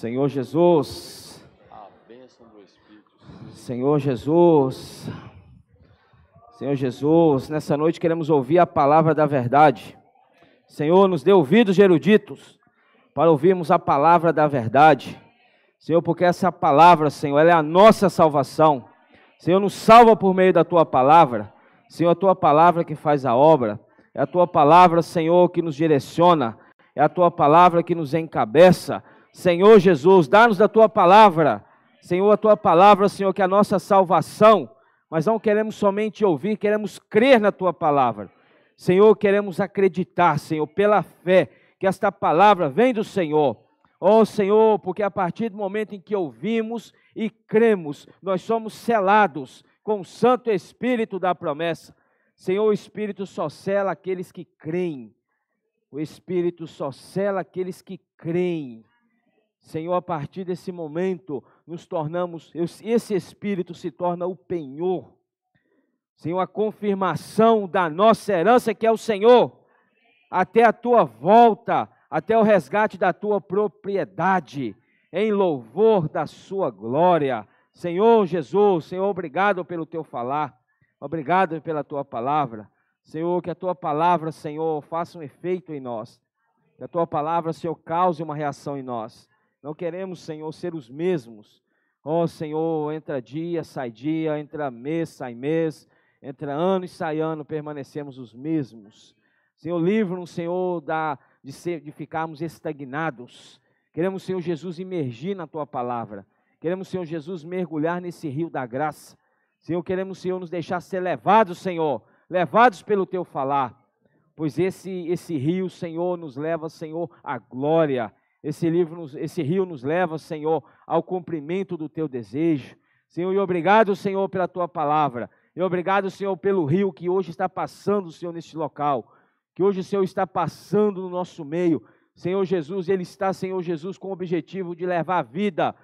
Senhor Jesus, A bênção do Espírito. Senhor Jesus, Senhor Jesus, nessa noite queremos ouvir a palavra da verdade. Senhor, nos dê ouvidos eruditos para ouvirmos a palavra da verdade. Senhor, porque essa palavra, Senhor, ela é a nossa salvação. Senhor, nos salva por meio da Tua palavra. Senhor, a Tua palavra que faz a obra. É a Tua palavra, Senhor, que nos direciona. É a Tua palavra que nos encabeça. Senhor Jesus, dá-nos da Tua palavra. Senhor, a Tua palavra, Senhor, que é a nossa salvação. Mas não queremos somente ouvir, queremos crer na Tua palavra. Senhor, queremos acreditar, Senhor, pela fé, que esta palavra vem do Senhor. Oh, Senhor, porque a partir do momento em que ouvimos e cremos, nós somos selados com o Santo Espírito da promessa. Senhor, o Espírito só sela aqueles que creem. O Espírito só sela aqueles que creem. Senhor, a partir desse momento, nos tornamos, esse Espírito se torna o penhor. Senhor, a confirmação da nossa herança que é o Senhor, até a Tua volta, até o resgate da Tua propriedade, em louvor da Sua glória. Senhor Jesus, Senhor, obrigado pelo Teu falar, obrigado pela Tua palavra. Senhor, que a Tua palavra, Senhor, faça um efeito em nós, que a Tua palavra, Senhor, cause uma reação em nós. Não queremos, Senhor, ser os mesmos. Oh, Senhor, entra dia, entra mês, sai mês, entra ano e sai ano, permanecemos os mesmos. Senhor, livra-nos, Senhor, de ficarmos estagnados. Queremos, Senhor Jesus, imergir na Tua palavra. Queremos, Senhor Jesus, mergulhar nesse rio da graça. Senhor, queremos, Senhor, nos deixar ser levados, Senhor, levados pelo Teu falar. Pois esse rio, Senhor, nos leva, Senhor, à glória. Esse rio nos leva, Senhor, ao cumprimento do Teu desejo. Senhor, e obrigado, Senhor, pela Tua palavra. E obrigado, Senhor, pelo rio que hoje está passando, Senhor, neste local. Que hoje o Senhor está passando no nosso meio. Senhor Jesus, Ele está, Senhor Jesus, com o objetivo de levar a vida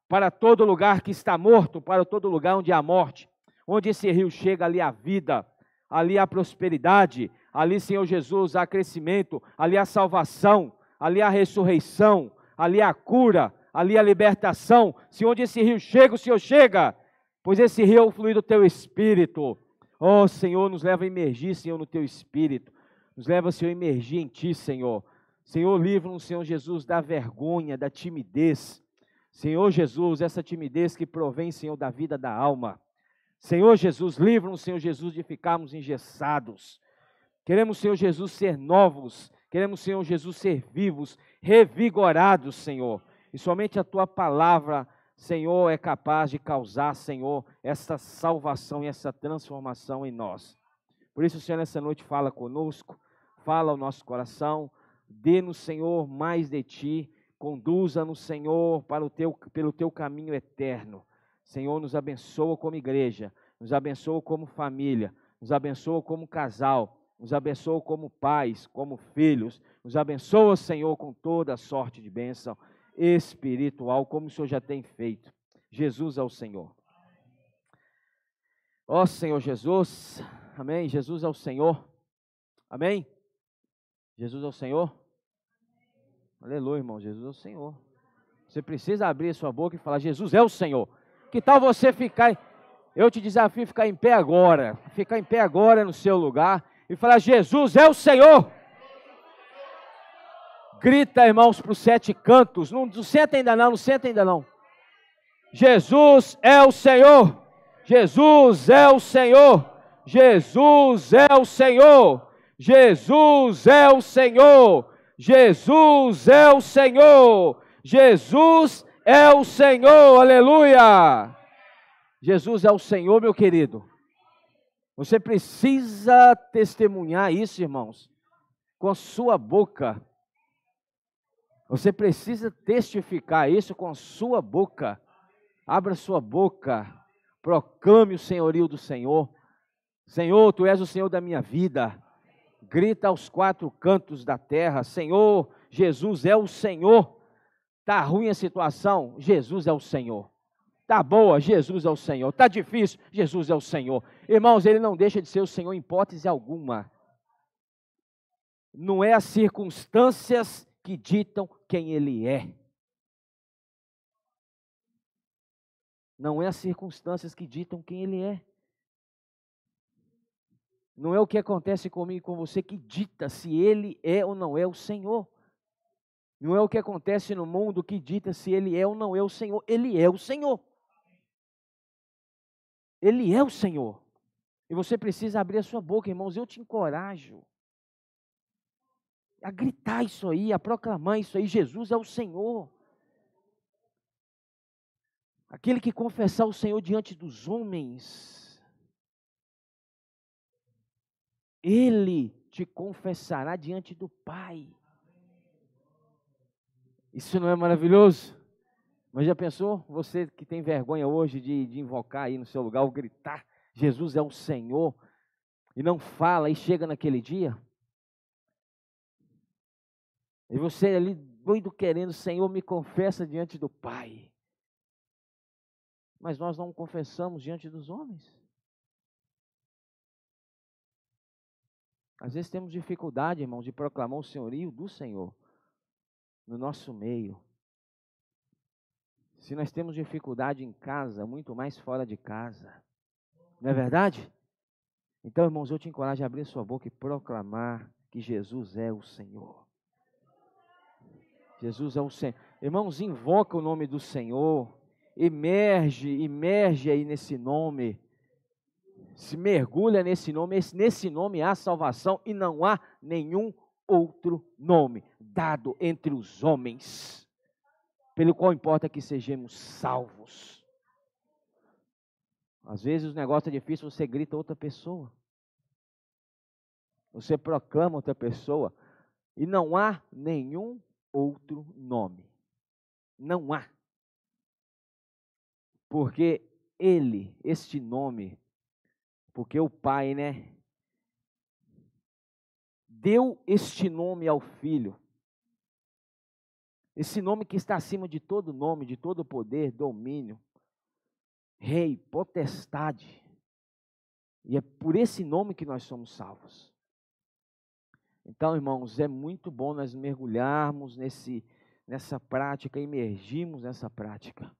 para todo lugar que está morto, para todo lugar onde há morte. Onde esse rio chega, ali há vida, ali há prosperidade, ali, Senhor Jesus, há crescimento, ali há salvação, ali há ressurreição, ali há cura, ali há libertação. Se onde esse rio chega, o Senhor chega, pois esse rio é o fluir do Teu Espírito. Oh, Senhor, nos leva a imergir, Senhor, no Teu Espírito. Nos leva, Senhor, a imergir em Ti, Senhor. Senhor, livra-nos, Senhor Jesus, da vergonha, da timidez. Senhor Jesus, essa timidez que provém, Senhor, da vida da alma. Senhor Jesus, livra-nos, Senhor Jesus, de ficarmos engessados. Queremos, Senhor Jesus, ser novos. Queremos, Senhor Jesus, ser vivos, revigorados, Senhor. E somente a Tua palavra, Senhor, é capaz de causar, Senhor, essa salvação e essa transformação em nós. Por isso, Senhor, nessa noite fala conosco, fala ao nosso coração, dê-nos, Senhor, mais de Ti, conduza-nos, Senhor, pelo Teu caminho eterno. Senhor, nos abençoa como igreja, nos abençoa como família, nos abençoa como casal, nos abençoa como pais, como filhos, nos abençoa, Senhor, com toda a sorte de bênção espiritual, como o Senhor já tem feito. Jesus é o Senhor. Ó Senhor Jesus, amém? Jesus é o Senhor, amém? Jesus é o Senhor? Aleluia, irmão, Jesus é o Senhor. Você precisa abrir a sua boca e falar, Jesus é o Senhor. Que tal você ficar, eu te desafio a ficar em pé agora no seu lugar e falar, Jesus é o Senhor. Grita, irmãos, para os 7 cantos, não senta ainda não. Jesus é o Senhor. Jesus é o Senhor, Jesus é o Senhor, Jesus é o Senhor, Jesus é o Senhor, Jesus é o Senhor, aleluia! Jesus é o Senhor, meu querido. Você precisa testemunhar isso, irmãos, com a sua boca. Você precisa testificar isso com a sua boca. Abra sua boca. Proclame o senhorio do Senhor. Senhor, Tu és o Senhor da minha vida. Grita aos 4 cantos da terra. Senhor, Jesus é o Senhor. Está ruim a situação? Jesus é o Senhor. Está boa? Jesus é o Senhor. Está difícil? Jesus é o Senhor. Irmãos, Ele não deixa de ser o Senhor em hipótese alguma. Não é as circunstâncias que ditam quem Ele é. Não é as circunstâncias que ditam quem Ele é. Não é o que acontece comigo e com você que dita se Ele é ou não é o Senhor. Não é o que acontece no mundo que dita se Ele é ou não é o Senhor. Ele é o Senhor. Ele é o Senhor. E você precisa abrir a sua boca, irmãos. Eu te encorajo a gritar isso aí, a proclamar isso aí. Jesus é o Senhor. Aquele que confessar o Senhor diante dos homens, Ele te confessará diante do Pai. Isso não é maravilhoso? Mas já pensou? Você que tem vergonha hoje de invocar aí no seu lugar, ou gritar, Jesus é o Senhor, e não fala, e chega naquele dia? E você ali doido querendo, Senhor, me confessa diante do Pai. Mas nós não confessamos diante dos homens. Às vezes temos dificuldade, irmãos, de proclamar o senhorio do Senhor no nosso meio. Se nós temos dificuldade em casa, muito mais fora de casa. Não é verdade? Então, irmãos, eu te encorajo a abrir sua boca e proclamar que Jesus é o Senhor. Jesus é o Senhor. Irmãos, invoca o nome do Senhor. Emerge aí nesse nome. Se mergulha nesse nome há salvação e não há nenhum outro nome dado entre os homens, pelo qual importa que sejamos salvos. Às vezes o negócio é difícil, você grita outra pessoa, você proclama outra pessoa, e não há nenhum outro nome, não há, porque este nome, porque o Pai, deu este nome ao Filho, esse nome que está acima de todo nome, de todo poder, domínio, rei, potestade, e é por esse nome que nós somos salvos. Então, irmãos, é muito bom nós mergulharmos nessa prática, emergirmos nessa prática.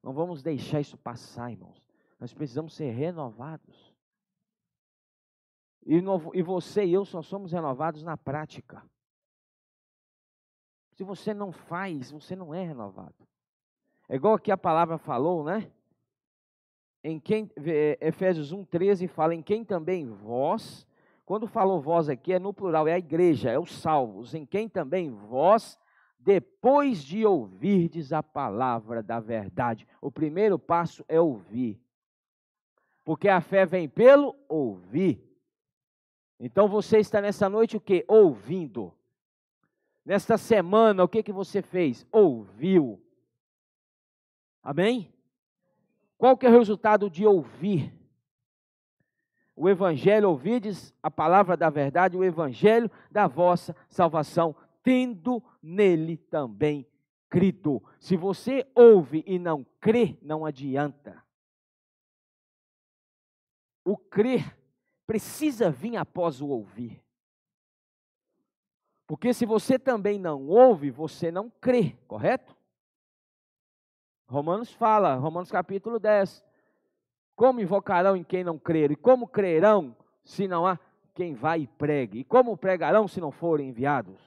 Não vamos deixar isso passar, irmãos. Nós precisamos ser renovados. E você e eu só somos renovados na prática. Se você não faz, você não é renovado. É igual aqui a palavra falou, Efésios 1,13 fala, em quem também vós, quando falou vós aqui é no plural, é a igreja, é os salvos, em quem também vós, depois de ouvirdes a palavra da verdade. O primeiro passo é ouvir. Porque a fé vem pelo ouvir. Então você está nessa noite o quê? Ouvindo. Nesta semana, o que você fez? Ouviu. Amém? Qual que é o resultado de ouvir? O evangelho, ouvides a palavra da verdade, o evangelho da vossa salvação, tendo nele também crido. Se você ouve e não crê, não adianta. O crer precisa vir após o ouvir. Porque se você também não ouve, você não crê, correto? Romanos fala, Romanos capítulo 10. Como invocarão em quem não creram? E como crerão se não há quem vá e pregue? E como pregarão se não forem enviados?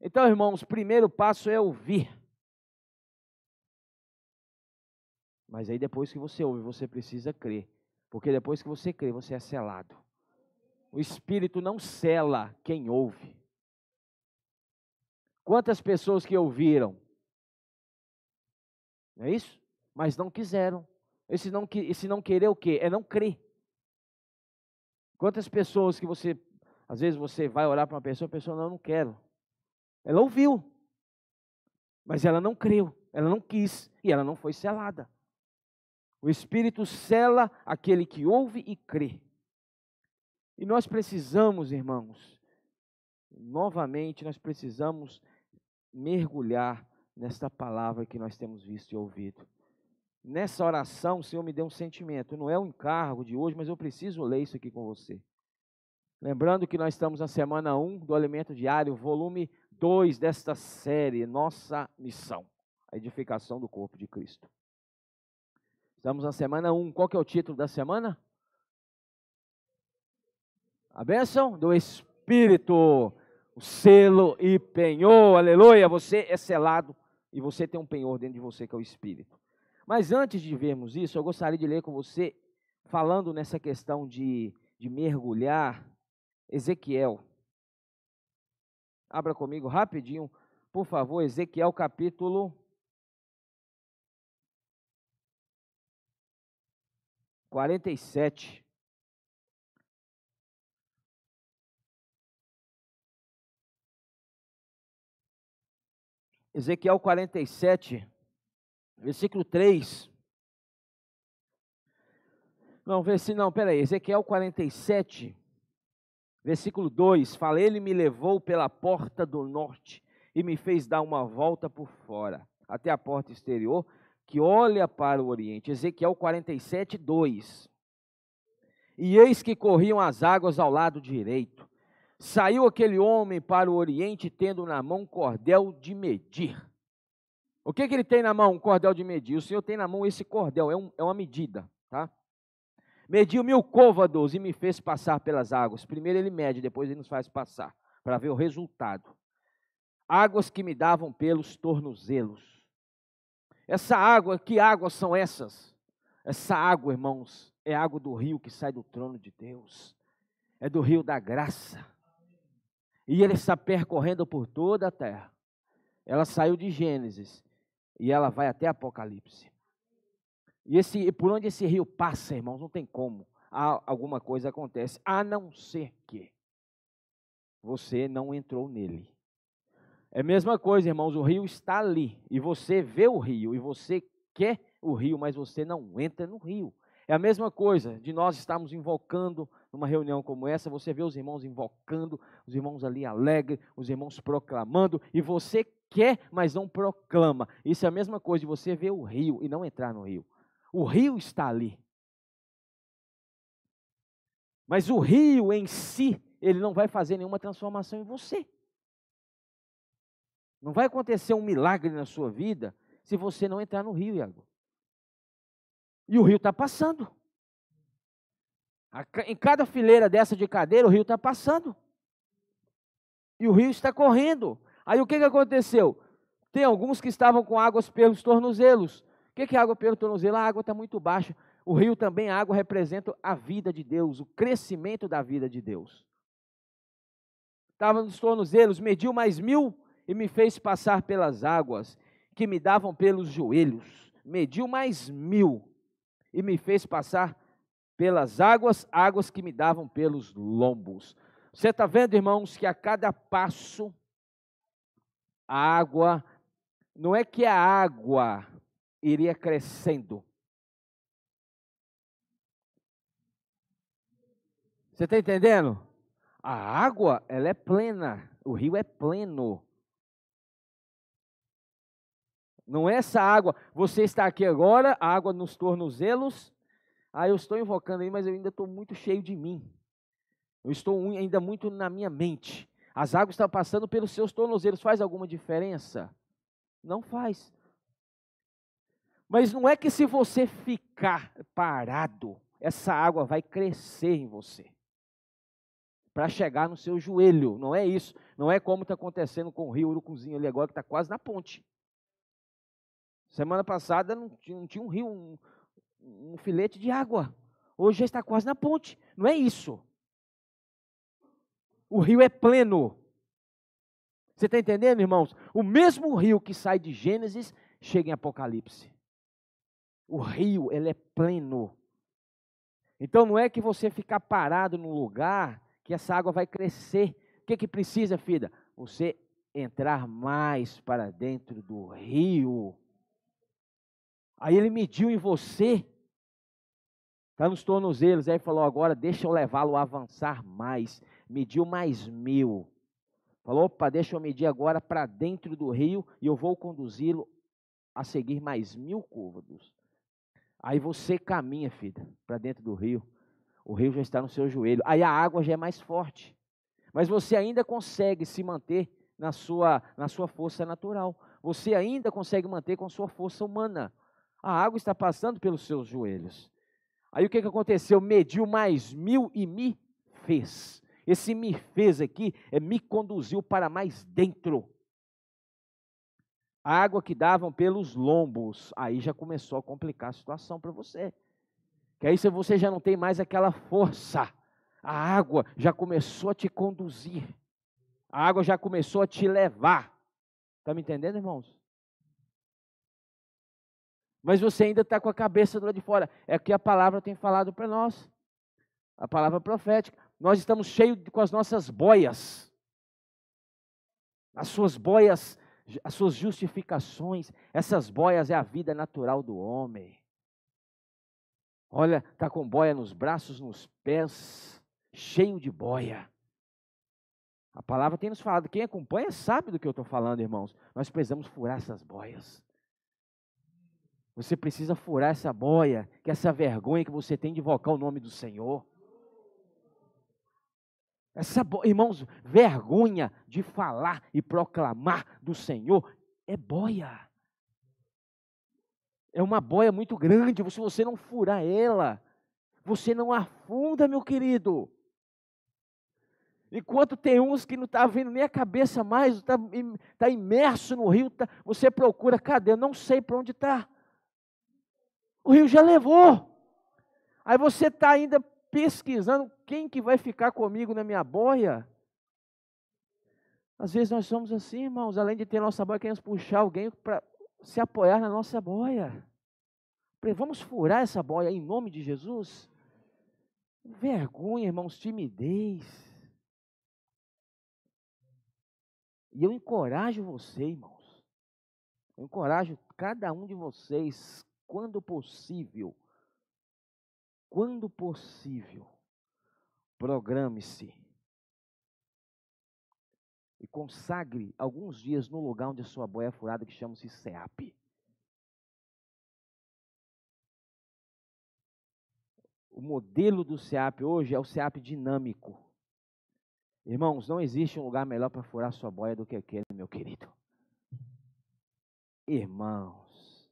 Então, irmãos, o primeiro passo é ouvir. Mas aí depois que você ouve, você precisa crer. Porque depois que você crê, você é selado. O Espírito não sela quem ouve. Quantas pessoas que ouviram? Não é isso? Mas não quiseram. Esse não querer o quê? É não crer. Quantas pessoas que às vezes você vai orar para uma pessoa, a pessoa não quero. Ela ouviu, mas ela não creu, ela não quis e ela não foi selada. O Espírito sela aquele que ouve e crê. E nós precisamos, irmãos, novamente nós precisamos mergulhar nesta palavra que nós temos visto e ouvido. Nessa oração, o Senhor me deu um sentimento, não é um encargo de hoje, mas eu preciso ler isso aqui com você. Lembrando que nós estamos na semana 1 do Alimento Diário, volume 2 desta série, Nossa Missão, a edificação do corpo de Cristo. Estamos na semana 1. Qual que é o título da semana? A bênção do Espírito. O selo e penhor. Aleluia. Você é selado e você tem um penhor dentro de você que é o Espírito. Mas antes de vermos isso, eu gostaria de ler com você, falando nessa questão de mergulhar, Ezequiel. Abra comigo rapidinho, por favor, Ezequiel capítulo 47. Ezequiel 47, versículo 3. Peraí. Ezequiel 47, versículo 2. Fala, ele me levou pela porta do norte e me fez dar uma volta por fora, até a porta exterior, que olha para o oriente. Ezequiel 47, 2. E eis que corriam as águas ao lado direito. Saiu aquele homem para o oriente, tendo na mão um cordel de medir. O que ele tem na mão? Um cordel de medir. O Senhor tem na mão esse cordel, é uma medida, tá? Mediu 1000 côvados e me fez passar pelas águas. Primeiro ele mede, depois ele nos faz passar, para ver o resultado. Águas que me davam pelos tornozelos. Essa água, que águas são essas? Essa água, irmãos, é água do rio que sai do trono de Deus. É do rio da graça. E ele está percorrendo por toda a terra. Ela saiu de Gênesis e ela vai até Apocalipse. E por onde esse rio passa, irmãos, não tem como alguma coisa acontece, a não ser que você não entrou nele. É a mesma coisa, irmãos, o rio está ali, e você vê o rio, e você quer o rio, mas você não entra no rio. É a mesma coisa de nós estarmos invocando numa reunião como essa, você vê os irmãos invocando, os irmãos ali alegres, os irmãos proclamando, e você quer, mas não proclama. Isso é a mesma coisa de você ver o rio e não entrar no rio. O rio está ali. Mas o rio em si, ele não vai fazer nenhuma transformação em você. Não vai acontecer um milagre na sua vida se você não entrar no rio, Iago. E o rio está passando. Em cada fileira dessa de cadeira, o rio está passando. E o rio está correndo. Aí o que aconteceu? Tem alguns que estavam com águas pelos tornozelos. O que é água pelo tornozelo? A água está muito baixa. O rio também, a água representa a vida de Deus, o crescimento da vida de Deus. Estava nos tornozelos, mediu mais 1000 e me fez passar pelas águas que me davam pelos joelhos. Mediu mais 1000 e me fez passar pelas águas que me davam pelos lombos. Você está vendo, irmãos, que a cada passo a água, não é que a água iria crescendo. Você está entendendo? A água, ela é plena, o rio é pleno. Não é essa água, você está aqui agora, a água nos tornozelos, eu estou invocando aí, mas eu ainda estou muito cheio de mim. Eu estou ainda muito na minha mente. As águas estão passando pelos seus tornozelos, faz alguma diferença? Não faz. Mas não é que se você ficar parado, essa água vai crescer em você. Para chegar no seu joelho, não é isso. Não é como está acontecendo com o rio Urucuzinho ali agora, que está quase na ponte. Semana passada não tinha um rio, um filete de água. Hoje já está quase na ponte. Não é isso. O rio é pleno. Você está entendendo, irmãos? O mesmo rio que sai de Gênesis, chega em Apocalipse. O rio, ele é pleno. Então não é que você ficar parado num lugar que essa água vai crescer. O que precisa, filha? Você entrar mais para dentro do rio. Aí ele mediu em você, está nos tornozelos, aí falou, agora deixa eu levá-lo a avançar mais. Mediu mais 1000. Falou, opa, deixa eu medir agora para dentro do rio e eu vou conduzi-lo a seguir mais 1000 côvados. Aí você caminha, filha, para dentro do rio. O rio já está no seu joelho. Aí a água já é mais forte. Mas você ainda consegue se manter na sua força natural. Você ainda consegue manter com a sua força humana. A água está passando pelos seus joelhos. Aí o que aconteceu? Mediu mais 1000 e me fez. Esse me fez aqui me conduziu para mais dentro. A água que davam pelos lombos, aí já começou a complicar a situação para você. Que aí você já não tem mais aquela força. A água já começou a te conduzir. A água já começou a te levar. Está me entendendo, irmãos? Mas você ainda está com a cabeça do lado de fora. É o que a palavra tem falado para nós. A palavra profética. Nós estamos cheios com as nossas boias. As suas boias, as suas justificações. Essas boias é a vida natural do homem. Olha, está com boia nos braços, nos pés, cheio de boia. A palavra tem nos falado. Quem acompanha sabe do que eu estou falando, irmãos. Nós precisamos furar essas boias. Você precisa furar essa boia, que é essa vergonha que você tem de invocar o nome do Senhor. Irmãos, vergonha de falar e proclamar do Senhor é boia. É uma boia muito grande, se você não furar ela, você não afunda, meu querido. Enquanto tem uns que não está vendo nem a cabeça mais, está imerso no rio, você procura, cadê? Eu não sei para onde está. O rio já levou. Aí você está ainda pesquisando quem que vai ficar comigo na minha boia. Às vezes nós somos assim, irmãos, além de ter nossa boia, queremos puxar alguém para se apoiar na nossa boia. Vamos furar essa boia em nome de Jesus? Vergonha, irmãos, timidez. E eu encorajo você, irmãos. Eu encorajo cada um de vocês, quando possível, programe-se e consagre alguns dias no lugar onde a sua boia é furada, que chama-se SEAP. O modelo do SEAP hoje é o SEAP dinâmico. Irmãos, não existe um lugar melhor para furar sua boia do que aquele, meu querido. Irmãos,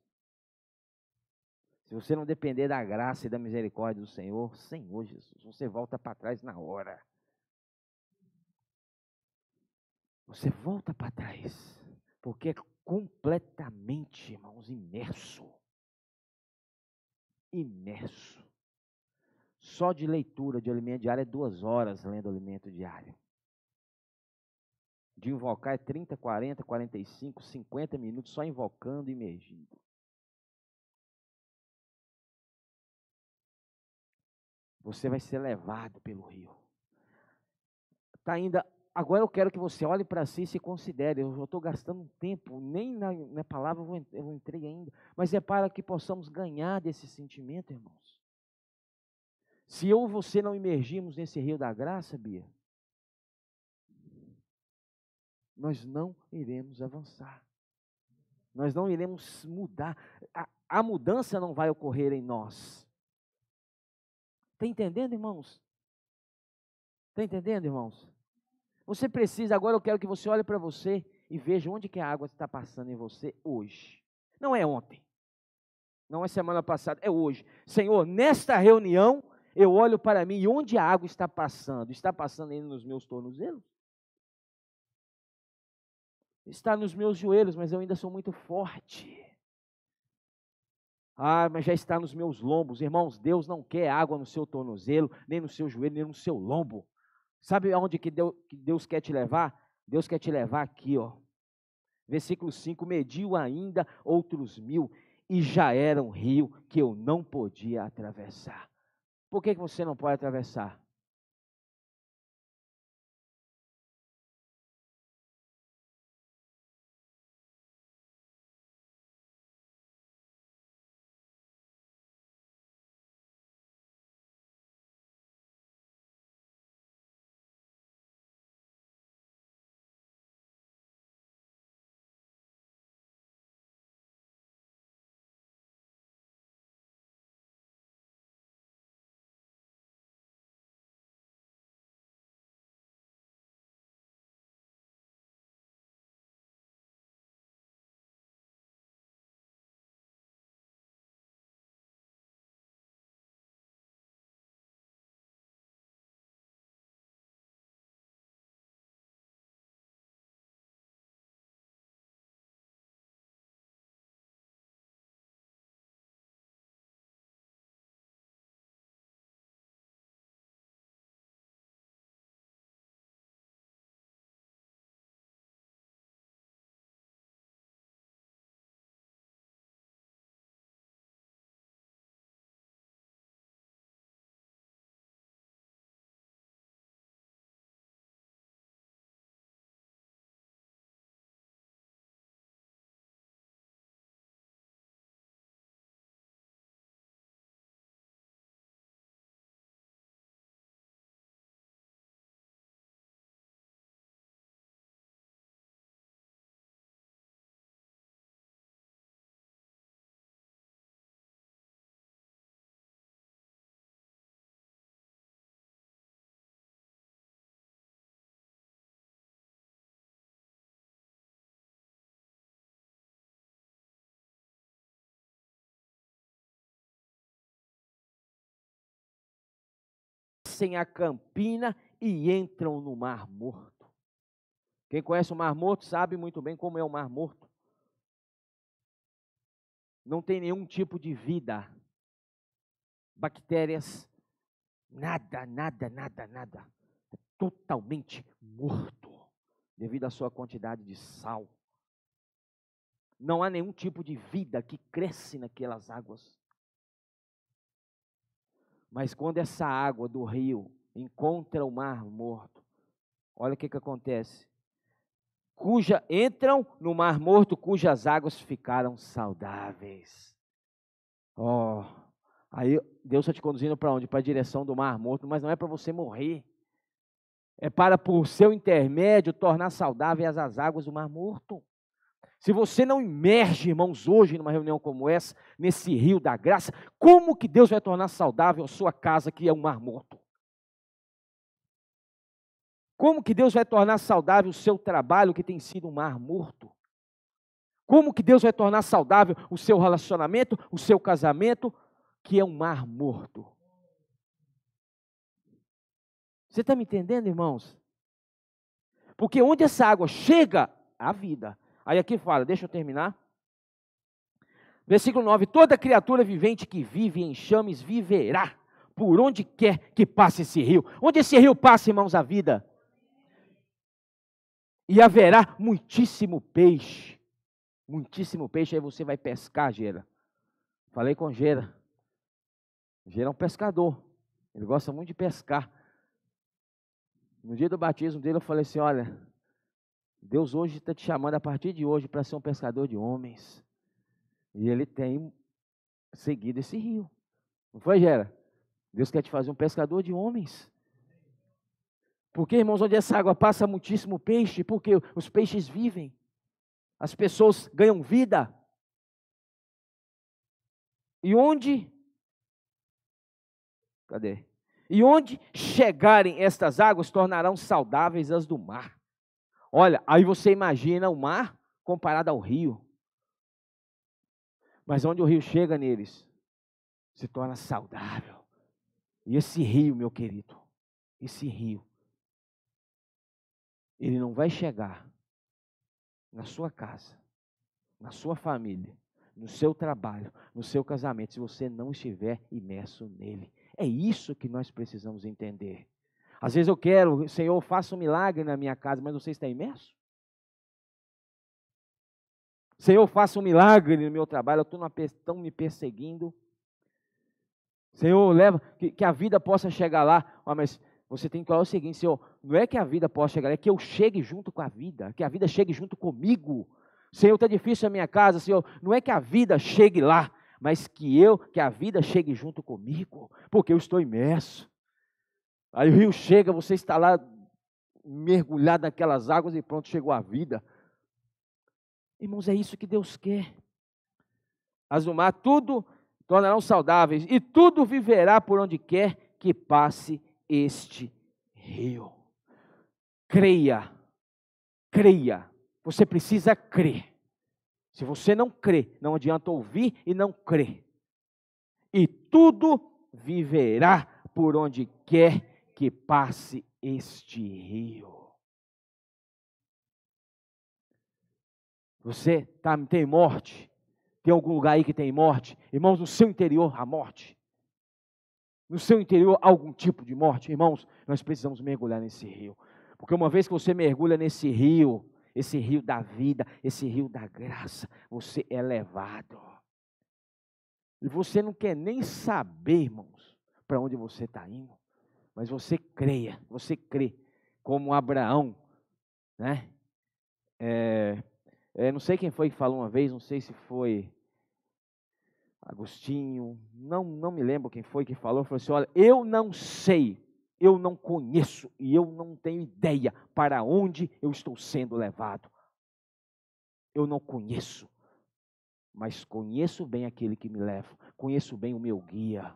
se você não depender da graça e da misericórdia do Senhor, Senhor Jesus, você volta para trás na hora. Você volta para trás, porque é completamente, irmãos, imerso. Só de leitura de alimento diário é 2 horas lendo alimento diário. De invocar é 30, 40, 45, 50 minutos só invocando e imergindo. Você vai ser levado pelo rio. Tá ainda. Agora eu quero que você olhe para si e se considere. Eu estou gastando tempo, nem na palavra eu entrei ainda. Mas é para que possamos ganhar desse sentimento, irmãos. Se eu e você não imergirmos nesse rio da graça, Bia, nós não iremos avançar. Nós não iremos mudar. A mudança não vai ocorrer em nós. Está entendendo, irmãos? Está entendendo, irmãos? Você precisa, agora eu quero que você olhe para você e veja onde que a água está passando em você hoje. Não é ontem. Não é semana passada, é hoje. Senhor, nesta reunião, eu olho para mim e onde a água está passando? Está passando ainda nos meus tornozelos? Está nos meus joelhos, mas eu ainda sou muito forte. Mas já está nos meus lombos. Irmãos, Deus não quer água no seu tornozelo, nem no seu joelho, nem no seu lombo. Sabe aonde que Deus quer te levar? Deus quer te levar aqui, ó. Versículo 5, mediu ainda outros 1000, e já era um rio que eu não podia atravessar. Por que você não pode atravessar? descem a campina e entram no Mar Morto. Quem conhece o Mar Morto sabe muito bem como é o Mar Morto. Não tem nenhum tipo de vida, bactérias, nada. É totalmente morto, devido à sua quantidade de sal. Não há nenhum tipo de vida que cresce naquelas águas. Mas quando essa água do rio encontra o Mar Morto, olha o que acontece. Entram no Mar Morto, cujas águas ficaram saudáveis. Aí Deus está te conduzindo para onde? Para a direção do Mar Morto, mas não é para você morrer. É para, por seu intermédio, tornar saudáveis as águas do Mar Morto. Se você não imerge, irmãos, hoje numa reunião como essa, nesse rio da graça, como que Deus vai tornar saudável a sua casa, que é um Mar Morto? Como que Deus vai tornar saudável o seu trabalho, que tem sido um mar morto? Como que Deus vai tornar saudável o seu relacionamento, o seu casamento, que é um mar morto? Você está me entendendo, irmãos? Porque onde essa água chega, há vida. Aí aqui fala, deixa eu terminar. Versículo 9, toda criatura vivente que vive em enxames viverá, por onde quer que passe esse rio. Onde esse rio passa, irmãos, a vida. E haverá muitíssimo peixe. Muitíssimo peixe, aí você vai pescar, Gera. Falei com Gera. Gera é um pescador. Ele gosta muito de pescar. No dia do batismo dele, eu falei assim, olha, Deus hoje está te chamando a partir de hoje para ser um pescador de homens. E ele tem seguido esse rio. Não foi, Gera? Deus quer te fazer um pescador de homens. Porque, irmãos, onde essa água passa muitíssimo peixe, porque os peixes vivem. As pessoas ganham vida. E onde? Cadê? E onde chegarem estas águas, tornarão saudáveis as do mar. Olha, aí você imagina o mar comparado ao rio. Mas onde o rio chega neles, se torna saudável. E esse rio, meu querido, esse rio, ele não vai chegar na sua casa, na sua família, no seu trabalho, no seu casamento, se você não estiver imerso nele. É isso que nós precisamos entender. Às vezes eu quero, Senhor, faça um milagre na minha casa, mas você está imerso? Senhor, faça um milagre no meu trabalho, estão me perseguindo. Senhor, leva, que a vida possa chegar lá. Mas você tem que falar o seguinte, Senhor, não é que a vida possa chegar lá, é que eu chegue junto com a vida, que a vida chegue junto comigo. Senhor, está difícil a minha casa, Senhor, não é que a vida chegue lá, mas que a vida chegue junto comigo, porque eu estou imerso. Aí o rio chega, você está lá mergulhado naquelas águas e pronto, chegou a vida. Irmãos, é isso que Deus quer. As do mar, tudo tornarão saudáveis, e tudo viverá por onde quer que passe este rio. Creia, creia, você precisa crer. Se você não crê, não adianta ouvir e não crer. E tudo viverá por onde quer que passe este rio. Você tem morte? Tem algum lugar aí que tem morte? Irmãos, no seu interior há morte. No seu interior há algum tipo de morte? Irmãos, nós precisamos mergulhar nesse rio. Porque uma vez que você mergulha nesse rio da vida, esse rio da graça, você é levado. E você não quer nem saber, irmãos, para onde você está indo. Mas você crê, como Abraão, né? Não sei quem foi que falou uma vez, não sei se foi Agostinho, não me lembro quem foi que falou assim, olha, eu não sei, eu não conheço e eu não tenho ideia para onde eu estou sendo levado. Eu não conheço, mas conheço bem aquele que me leva, conheço bem o meu guia.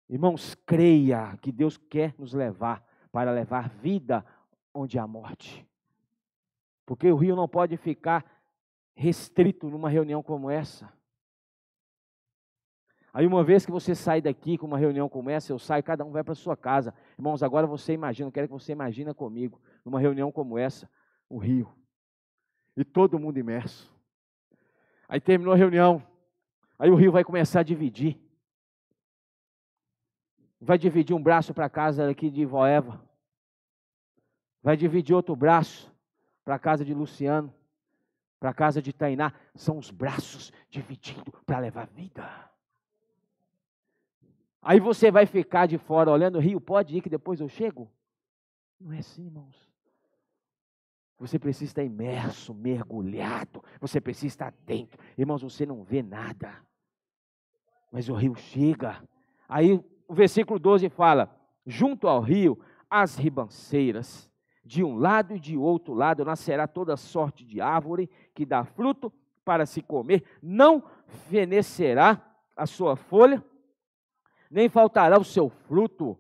Irmãos, creia que Deus quer nos levar para levar vida onde há morte. Porque o rio não pode ficar restrito numa reunião como essa. Aí uma vez que você sai daqui com uma reunião como essa, eu saio, cada um vai para a sua casa. Irmãos, agora você imagina, eu quero que você imagine comigo, numa reunião como essa, o rio. E todo mundo imerso. Aí terminou a reunião, aí o rio vai começar a dividir. Vai dividir um braço para a casa aqui de Vó Eva. Vai dividir outro braço para a casa de Luciano, para a casa de Tainá. São os braços divididos para levar vida. Aí você vai ficar de fora olhando o rio, pode ir que depois eu chego? Não é assim, irmãos. Você precisa estar imerso, mergulhado. Você precisa estar dentro. Irmãos, você não vê nada. Mas o rio chega. Aí o versículo 12 fala: junto ao rio, as ribanceiras, de um lado e de outro lado, nascerá toda sorte de árvore que dá fruto para se comer. Não fenecerá a sua folha, nem faltará o seu fruto,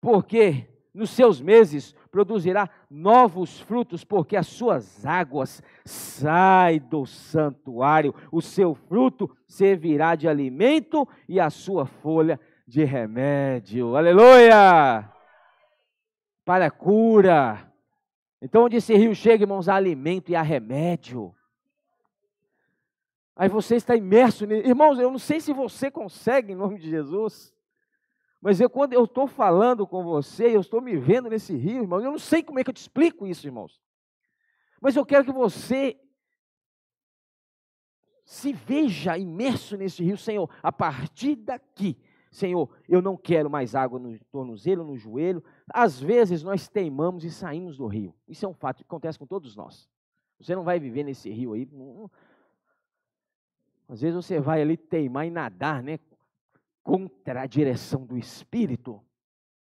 porque nos seus meses produzirá novos frutos, porque as suas águas saem do santuário, o seu fruto servirá de alimento e a sua folha de remédio. Aleluia! Para a cura. Então, onde esse rio chega, irmãos, há alimento e há remédio. Aí você está imerso nele. Irmãos, eu não sei se você consegue, em nome de Jesus, mas quando eu estou falando com você, eu estou me vendo nesse rio, irmãos, eu não sei como é que eu te explico isso, irmãos. Mas eu quero que você se veja imerso nesse rio. Senhor, a partir daqui, Senhor, eu não quero mais água no tornozelo, no joelho. Às vezes nós teimamos e saímos do rio. Isso é um fato que acontece com todos nós. Você não vai viver nesse rio aí. Às vezes você vai ali teimar e nadar, né? Contra a direção do Espírito,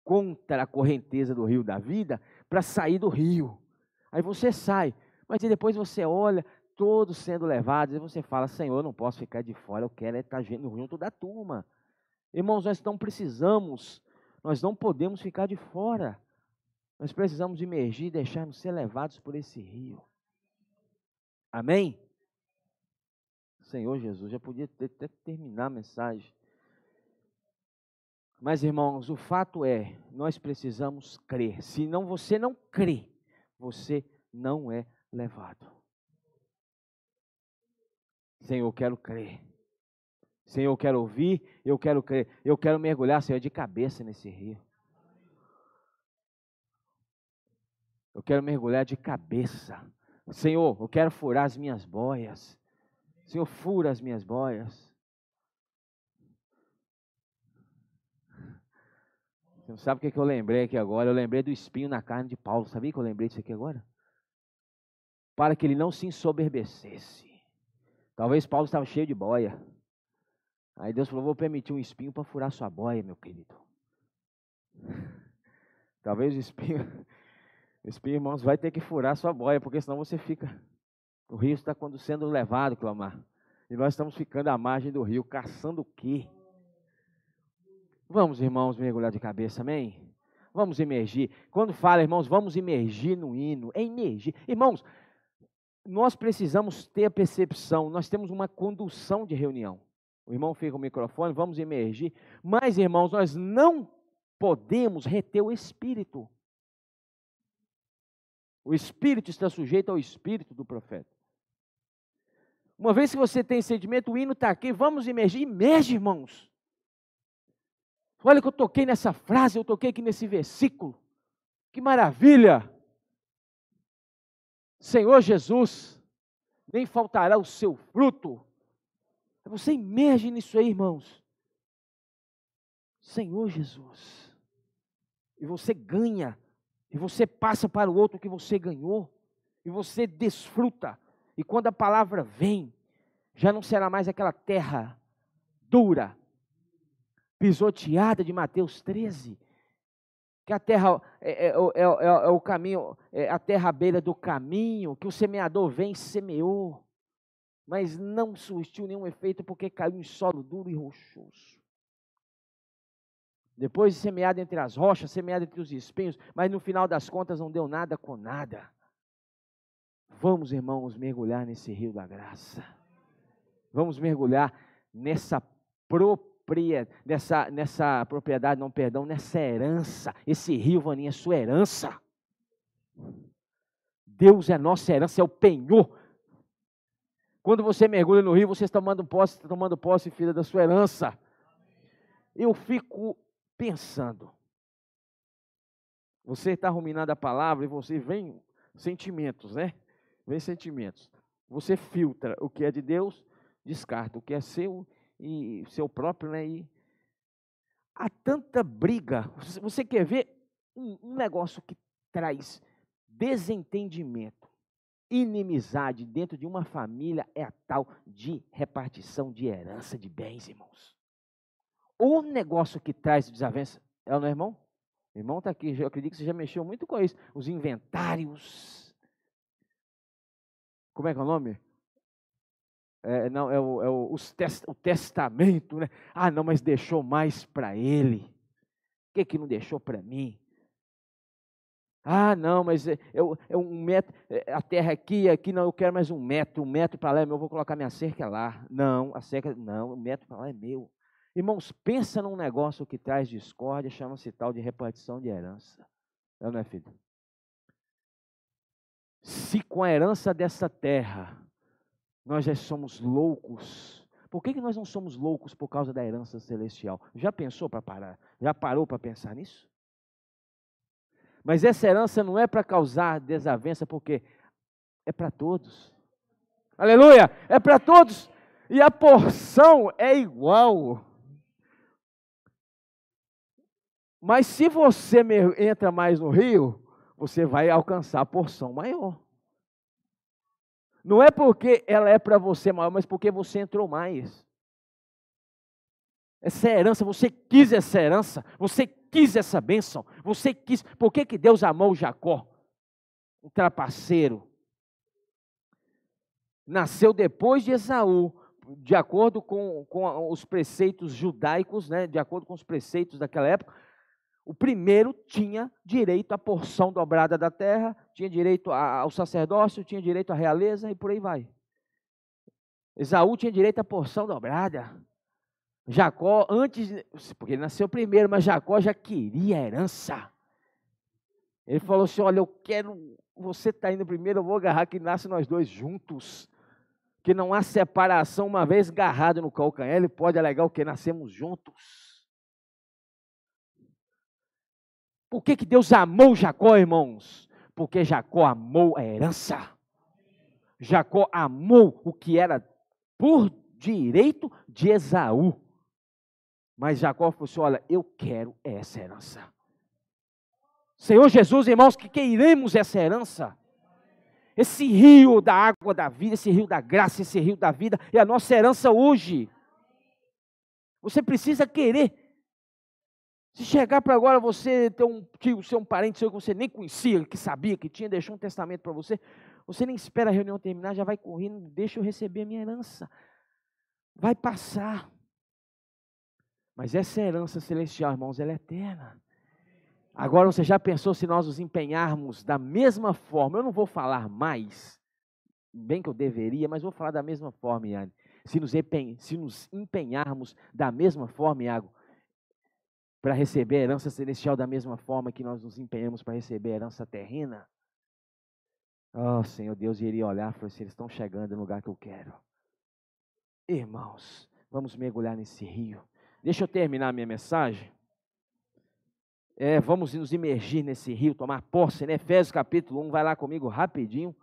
contra a correnteza do rio da vida, para sair do rio. Aí você sai, mas depois você olha, todos sendo levados, e você fala: Senhor, eu não posso ficar de fora, eu quero estar junto da turma. Irmãos, nós não precisamos, nós não podemos ficar de fora. Nós precisamos emergir e deixarmos ser levados por esse rio. Amém? Senhor Jesus, já podia até terminar a mensagem. Mas, irmãos, o fato é, nós precisamos crer. Se você não crê, você não é levado. Senhor, eu quero crer. Senhor, eu quero ouvir, eu quero crer. Eu quero mergulhar, Senhor, de cabeça nesse rio. Eu quero mergulhar de cabeça. Senhor, eu quero furar as minhas boias. Senhor, fura as minhas boias. Você não sabe o que eu lembrei aqui agora? Eu lembrei do espinho na carne de Paulo. Sabia que eu lembrei disso aqui agora? Para que ele não se ensoberbecesse. Talvez Paulo estava cheio de boia. Aí Deus falou: vou permitir um espinho para furar sua boia, meu querido. Talvez o espinho, irmãos, vai ter que furar sua boia, porque senão você fica... O rio está sendo levado, Clamar. E nós estamos ficando à margem do rio, caçando o quê? Vamos, irmãos, mergulhar de cabeça, amém? Vamos emergir. Quando fala, irmãos, vamos emergir no hino. É emergir. Irmãos, nós precisamos ter a percepção, nós temos uma condução de reunião. O irmão fica com o microfone, vamos emergir. Mas, irmãos, nós não podemos reter o Espírito. O Espírito está sujeito ao Espírito do profeta. Uma vez que você tem sentimento, o hino está aqui, vamos emergir. Emerge, irmãos. Olha que eu toquei nessa frase, eu toquei aqui nesse versículo. Que maravilha! Senhor Jesus, nem faltará o seu fruto. Você emerge nisso aí, irmãos. Senhor Jesus. E você ganha. E você passa para o outro que você ganhou. E você desfruta. E quando a palavra vem, já não será mais aquela terra dura, pisoteada de Mateus 13. Que a terra é o caminho, é a terra à beira do caminho, que o semeador vem e semeou. Mas não surtiu nenhum efeito porque caiu em solo duro e rochoso. Depois de semeado entre as rochas, semeado entre os espinhos, mas no final das contas não deu nada com nada. Vamos, irmãos, mergulhar nesse rio da graça. Vamos mergulhar nessa nessa propriedade, não, perdão, nessa herança. Esse rio, Vaninha, é sua herança. Deus é nossa herança, é o penhor. Quando você mergulha no rio, você está tomando posse, filha, da sua herança. Eu fico pensando. Você está ruminando a palavra e você vem sentimentos, né? Vem sentimentos. Você filtra o que é de Deus, descarta o que é seu e seu próprio, né? E há tanta briga. Você quer ver um negócio que traz desentendimento, inimizade dentro de uma família, é a tal de repartição de herança de bens, irmãos. O negócio que traz desavença, é o meu irmão? O irmão está aqui, eu acredito que você já mexeu muito com isso. Os inventários. Como é que é o nome? O testamento, né? Ah, não, mas deixou mais para ele. Por que não deixou para mim? Ah, não, mas um metro, a terra aqui não, eu quero mais um metro para lá é meu, eu vou colocar minha cerca lá. Não, o metro para lá é meu. Irmãos, pensa num negócio que traz discórdia, chama-se tal de repartição de herança. Não é, filho? Se com a herança dessa terra, nós já somos loucos, por que nós não somos loucos por causa da herança celestial? Já pensou para parar? Já parou para pensar nisso? Mas essa herança não é para causar desavença, porque é para todos. Aleluia! É para todos. E a porção é igual. Mas se você entra mais no rio, você vai alcançar a porção maior. Não é porque ela é para você maior, mas porque você entrou mais. Essa herança, você quis essa herança, você quis essa bênção, você quis. Por que Deus amou Jacó? Um trapaceiro. Nasceu depois de Esaú, de acordo com os preceitos judaicos, né? De acordo com os preceitos daquela época. O primeiro tinha direito à porção dobrada da terra, tinha direito ao sacerdócio, tinha direito à realeza e por aí vai. Esaú tinha direito à porção dobrada. Jacó, antes, porque ele nasceu primeiro, mas Jacó já queria a herança. Ele falou assim, olha, eu quero, você está indo primeiro, eu vou agarrar que nasce nós dois juntos. Que não há separação, uma vez agarrado no calcanhar, ele pode alegar o que? Nascemos juntos. Por que Deus amou Jacó, irmãos? Porque Jacó amou a herança. Jacó amou o que era por direito de Esaú. Mas Jacó falou assim, olha, eu quero essa herança. Senhor Jesus, irmãos, que queiremos essa herança. Esse rio da água da vida, esse rio da graça, esse rio da vida, é a nossa herança hoje. Você precisa querer. Se chegar para agora, você ter um tio, ser um parente seu que você nem conhecia, que sabia, que tinha, deixou um testamento para você, você nem espera a reunião terminar, já vai correndo, deixa eu receber a minha herança. Vai passar. Mas essa herança celestial, irmãos, ela é eterna. Agora, você já pensou se nós nos empenharmos da mesma forma? Eu não vou falar mais, bem que eu deveria, mas vou falar da mesma forma, Iane. Se nos empenharmos da mesma forma, Iago, para receber a herança celestial da mesma forma que nós nos empenhamos para receber a herança terrena, oh, Senhor Deus, iria olhar e falar assim, eles estão chegando no lugar que eu quero. Irmãos, vamos mergulhar nesse rio. Deixa eu terminar a minha mensagem. Vamos nos imergir nesse rio, tomar posse, né? Efésios capítulo 1, vai lá comigo rapidinho.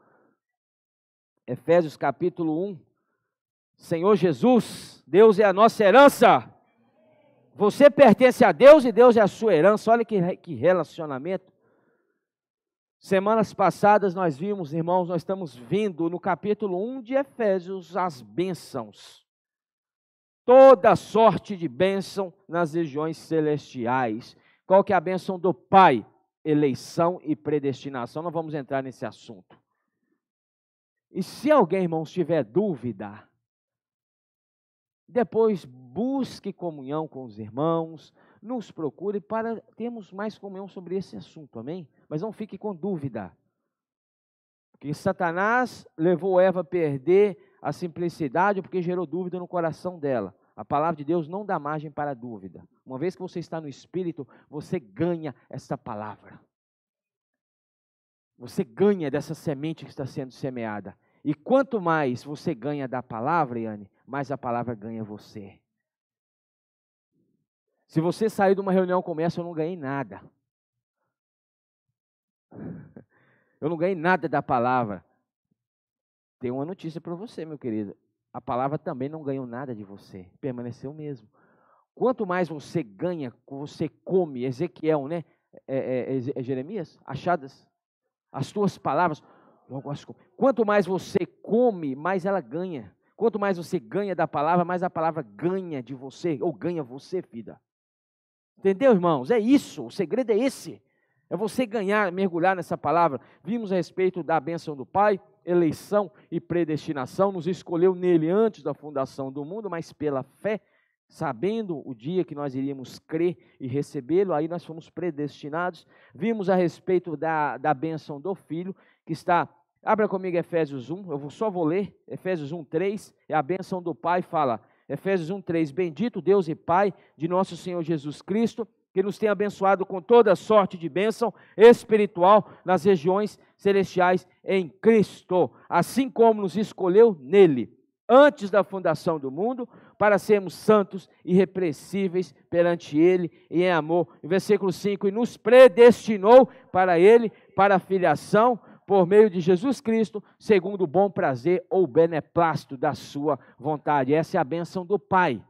Efésios capítulo 1. Senhor Jesus, Deus é a nossa herança. Você pertence a Deus e Deus é a sua herança. Olha que relacionamento. Semanas passadas nós vimos, irmãos, nós estamos vindo no capítulo 1 de Efésios as bênçãos. Toda sorte de bênção nas regiões celestiais. Qual que é a bênção do Pai? Eleição e predestinação. Não vamos entrar nesse assunto. E se alguém, irmãos, tiver dúvida, depois busque comunhão com os irmãos, nos procure para termos mais comunhão sobre esse assunto, amém? Mas não fique com dúvida. Porque Satanás levou Eva a perder a simplicidade porque gerou dúvida no coração dela. A palavra de Deus não dá margem para dúvida. Uma vez que você está no Espírito, você ganha essa palavra. Você ganha dessa semente que está sendo semeada. E quanto mais você ganha da palavra, Yane, mais a palavra ganha você. Se você sair de uma reunião como essa, eu não ganhei nada. Eu não ganhei nada da palavra. Tem uma notícia para você, meu querido. A palavra também não ganhou nada de você. Permaneceu o mesmo. Quanto mais você ganha, você come. Ezequiel, né? Jeremias? Achadas as tuas palavras. Quanto mais você come, mais ela ganha. Quanto mais você ganha da palavra, mais a palavra ganha de você. Ou ganha você, filha. Entendeu, irmãos? É isso. O segredo é esse. É você ganhar, mergulhar nessa palavra. Vimos a respeito da bênção do Pai, eleição e predestinação. Nos escolheu nele antes da fundação do mundo, mas pela fé, sabendo o dia que nós iríamos crer e recebê-lo, aí nós fomos predestinados. Vimos a respeito da bênção do Filho, que está... Abra comigo Efésios 1, só vou ler. Efésios 1, 3, é a bênção do Pai, fala... Efésios 1, 3, bendito Deus e Pai de nosso Senhor Jesus Cristo, que nos tem abençoado com toda sorte de bênção espiritual nas regiões celestiais em Cristo, assim como nos escolheu nele, antes da fundação do mundo, para sermos santos e irrepreensíveis perante ele e em amor. Em versículo 5, e nos predestinou para ele, para a filiação, por meio de Jesus Cristo, segundo o bom prazer ou beneplácito da sua vontade. Essa é a bênção do Pai.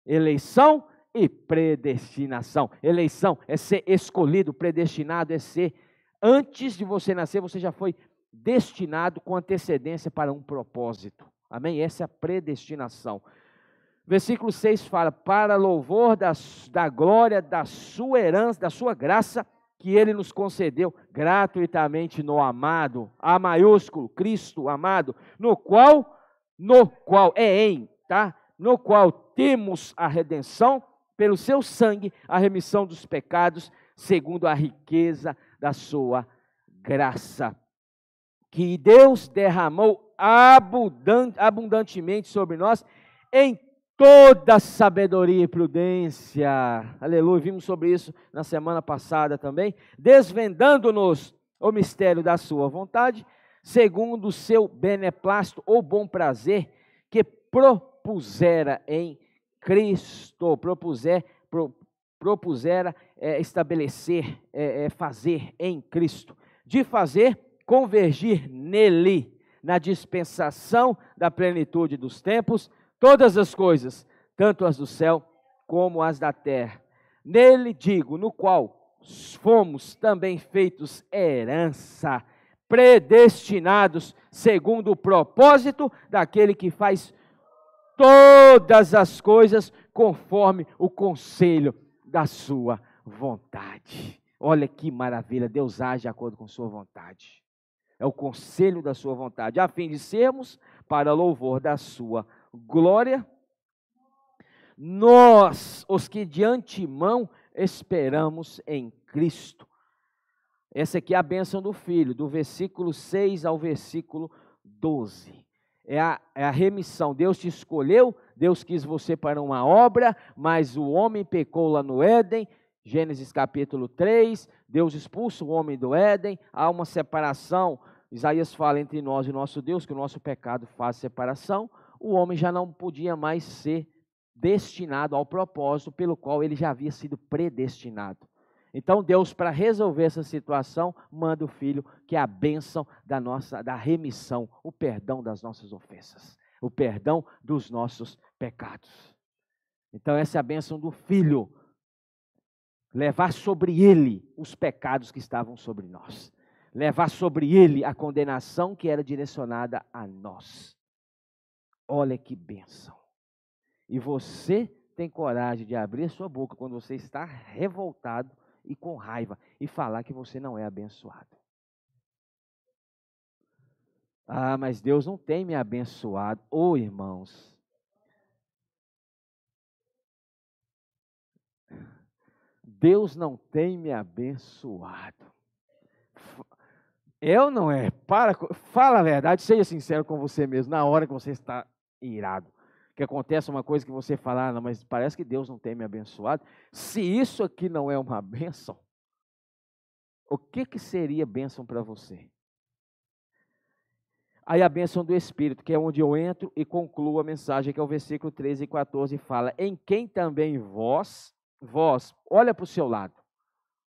Eleição e predestinação. Eleição é ser escolhido, predestinado é ser, antes de você nascer, você já foi destinado com antecedência para um propósito. Amém? Essa é a predestinação. Versículo 6 fala, para louvor da glória da sua herança, da sua graça, que ele nos concedeu gratuitamente no amado, A maiúsculo, Cristo amado, no qual temos a redenção, pelo seu sangue, a remissão dos pecados, segundo a riqueza da sua graça, que Deus derramou abundantemente sobre nós, em toda sabedoria e prudência. Aleluia, vimos sobre isso na semana passada também. Desvendando-nos o mistério da sua vontade, segundo o seu beneplácito ou bom prazer, que propusera em Cristo. Propusera estabelecer, fazer em Cristo. De fazer, convergir nele, na dispensação da plenitude dos tempos, todas as coisas, tanto as do céu como as da terra. Nele, digo, no qual fomos também feitos herança, predestinados segundo o propósito daquele que faz todas as coisas conforme o conselho da sua vontade. Olha que maravilha, Deus age de acordo com sua vontade. É o conselho da sua vontade, a fim de sermos para louvor da sua glória, nós, os que de antemão esperamos em Cristo. Essa aqui é a bênção do Filho, do versículo 6 ao versículo 12. É a remissão. Deus te escolheu, Deus quis você para uma obra, mas o homem pecou lá no Éden. Gênesis capítulo 3, Deus expulsa o homem do Éden, há uma separação. Isaías fala entre nós e nosso Deus, que o nosso pecado faz separação. O homem já não podia mais ser destinado ao propósito pelo qual ele já havia sido predestinado. Então Deus, para resolver essa situação, manda o Filho, que é a bênção da remissão, o perdão das nossas ofensas, o perdão dos nossos pecados. Então essa é a bênção do Filho, levar sobre ele os pecados que estavam sobre nós, levar sobre ele a condenação que era direcionada a nós. Olha que bênção. E você tem coragem de abrir sua boca quando você está revoltado e com raiva e falar que você não é abençoado. Ah, mas Deus não tem me abençoado. Ô, irmãos, Deus não tem me abençoado. Eu não é. Fala a verdade, seja sincero com você mesmo, na hora que você está irado. que acontece uma coisa que você fala, não, mas parece que Deus não tem me abençoado. Se isso aqui não é uma bênção, o que seria bênção para você? Aí a bênção do Espírito, que é onde eu entro e concluo a mensagem, que é o versículo 13 e 14, fala, em quem também vós, olha para o seu lado,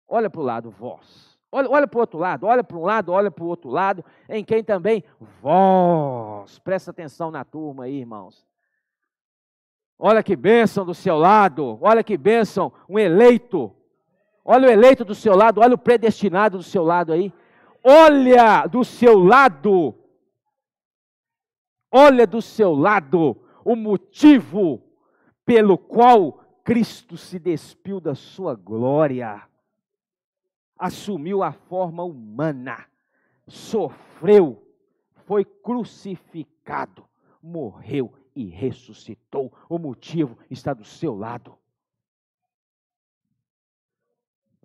olha para o lado, vós, olha para o outro lado, olha para um lado, olha para o outro lado, em quem também vós, presta atenção na turma aí, irmãos. Olha que bênção do seu lado, olha que bênção, um eleito. Olha o eleito do seu lado, olha o predestinado do seu lado aí. Olha do seu lado. Olha do seu lado o motivo pelo qual Cristo se despiu da sua glória. Assumiu a forma humana, sofreu, foi crucificado, morreu e ressuscitou. O motivo está do seu lado.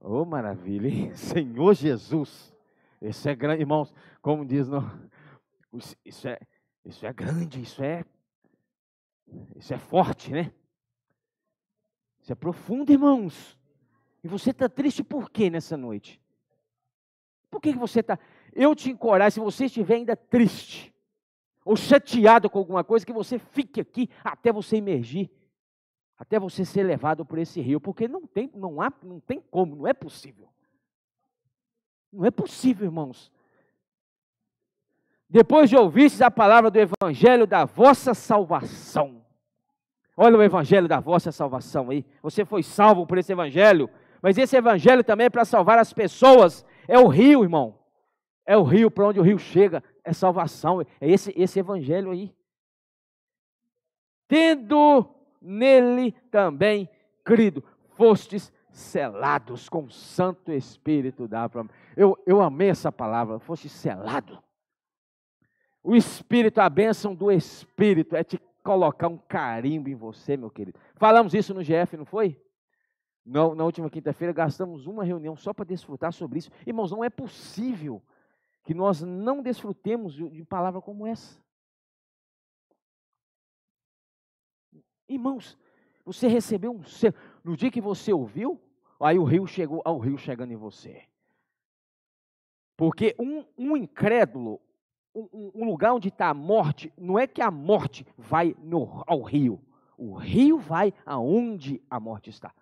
Oh, maravilha, hein? Senhor Jesus. Isso é grande, irmãos. Como diz, não, isso é grande, isso é forte, né? Isso é profundo, irmãos. E você está triste por quê nessa noite? Por que você está? Eu te encorajo, se você estiver ainda triste, ou chateado com alguma coisa, que você fique aqui até você emergir, até você ser levado por esse rio, porque não tem como, não é possível. Não é possível, irmãos. Depois de ouvistes a palavra do evangelho da vossa salvação. Olha o evangelho da vossa salvação aí. Você foi salvo por esse evangelho, mas esse evangelho também é para salvar as pessoas. É o rio, irmão. É o rio, para onde o rio chega, é salvação. É esse evangelho aí. Tendo nele também crido, fostes selados com o Santo Espírito da promessa. Eu amei essa palavra, foste selado. O Espírito, a bênção do Espírito é te colocar um carimbo em você, meu querido. Falamos isso no GF, não foi? Na última quinta-feira gastamos uma reunião só para desfrutar sobre isso. Irmãos, não é possível que nós não desfrutemos de palavra como essa. Irmãos, você recebeu um selo. No dia que você ouviu, aí o rio chegou, ao rio chegando em você. Porque um incrédulo, um lugar onde está a morte, não é que a morte vai ao rio. O rio vai aonde a morte está.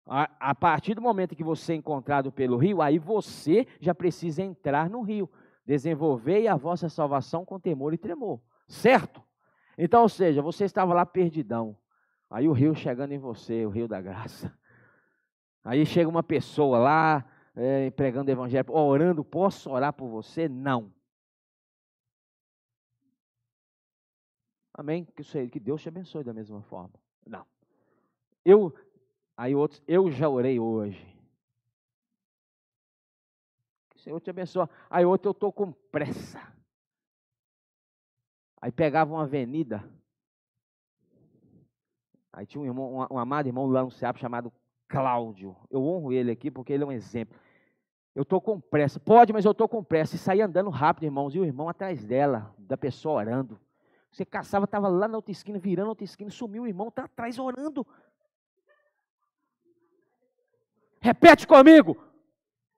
A partir do momento que você é encontrado pelo rio, aí você já precisa entrar no rio. Desenvolvei a vossa salvação com temor e tremor. Certo? Então, ou seja, você estava lá perdidão. Aí o rio chegando em você, o rio da graça. Aí chega uma pessoa lá, pregando o evangelho, orando, posso orar por você? Não. Amém? Que Deus te abençoe da mesma forma. Não. Aí outros, eu já orei hoje. Que o Senhor te abençoe. Aí outro, eu estou com pressa. Aí pegava uma avenida. Aí tinha um irmão, um amado irmão lá no CEAP chamado Cláudio. Eu honro ele aqui porque ele é um exemplo. Eu estou com pressa. Pode, mas eu estou com pressa. E saí andando rápido, irmãos. E o irmão atrás dela, da pessoa orando. Você caçava, estava lá na outra esquina, virando a outra esquina, sumiu o irmão, está atrás orando. Repete comigo.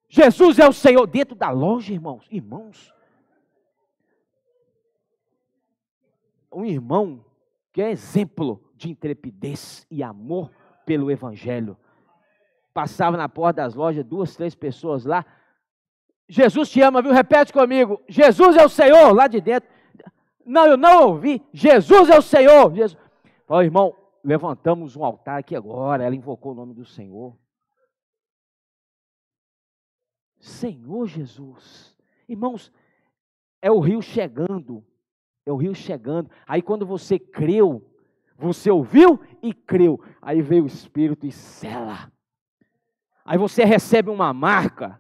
Jesus é o Senhor. Dentro da loja, irmãos. Um irmão que é exemplo de intrepidez e amor pelo evangelho. Passava na porta das lojas, 2, 3 pessoas lá. Jesus te ama, viu? Repete comigo. Jesus é o Senhor, lá de dentro. Não, eu não ouvi. Jesus é o Senhor. Jesus. Falou, irmão, levantamos um altar aqui agora. Ela invocou o nome do Senhor. Senhor Jesus. Irmãos, é o rio chegando. É o rio chegando. Aí quando você creu, você ouviu e creu. Aí veio o Espírito e sela. Aí você recebe uma marca,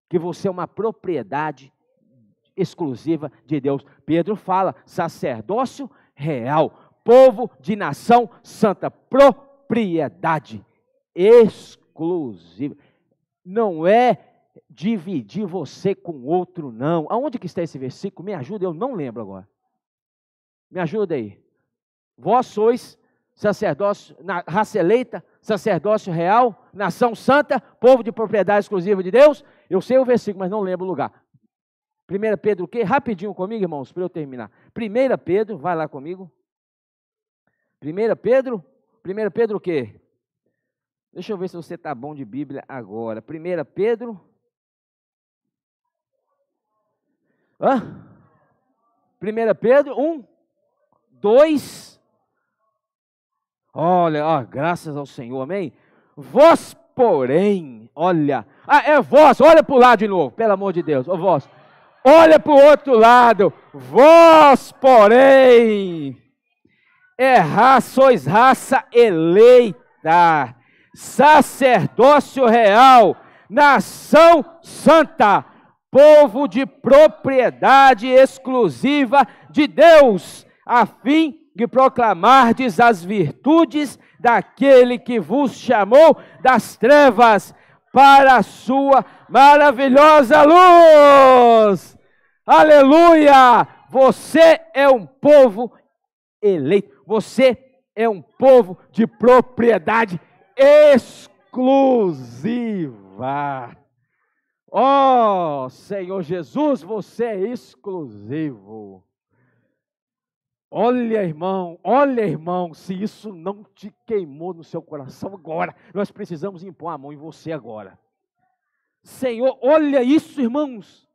que você é uma propriedade exclusiva de Deus. Pedro fala, sacerdócio real, povo de nação santa, propriedade exclusiva. Não é dividir você com outro, não. Aonde que está esse versículo? Me ajuda, eu não lembro agora. Me ajuda aí. Vós sois sacerdócio, raça eleita, sacerdócio real, nação santa, povo de propriedade exclusiva de Deus. Eu sei o versículo, mas não lembro o lugar. 1 Pedro o quê? Rapidinho comigo, irmãos, para eu terminar. 1 Pedro, vai lá comigo. 1 Pedro o quê? Deixa eu ver se você está bom de Bíblia agora. 1 Pedro. 1 Pedro 1, 2. Olha, graças ao Senhor, amém? Vós, porém, olha. É vós, olha para o lado de novo, pelo amor de Deus. Vós, olha para o outro lado. Vós, porém, sois raça eleita, sacerdócio real, nação santa, povo de propriedade exclusiva de Deus, a fim de proclamardes as virtudes daquele que vos chamou das trevas para a sua maravilhosa luz. Aleluia! Você é um povo eleito, você é um povo de propriedade exclusiva. Oh, Senhor Jesus, você é exclusivo. Olha, irmão, se isso não te queimou no seu coração agora, nós precisamos impor a mão em você agora. Senhor, olha isso, irmãos.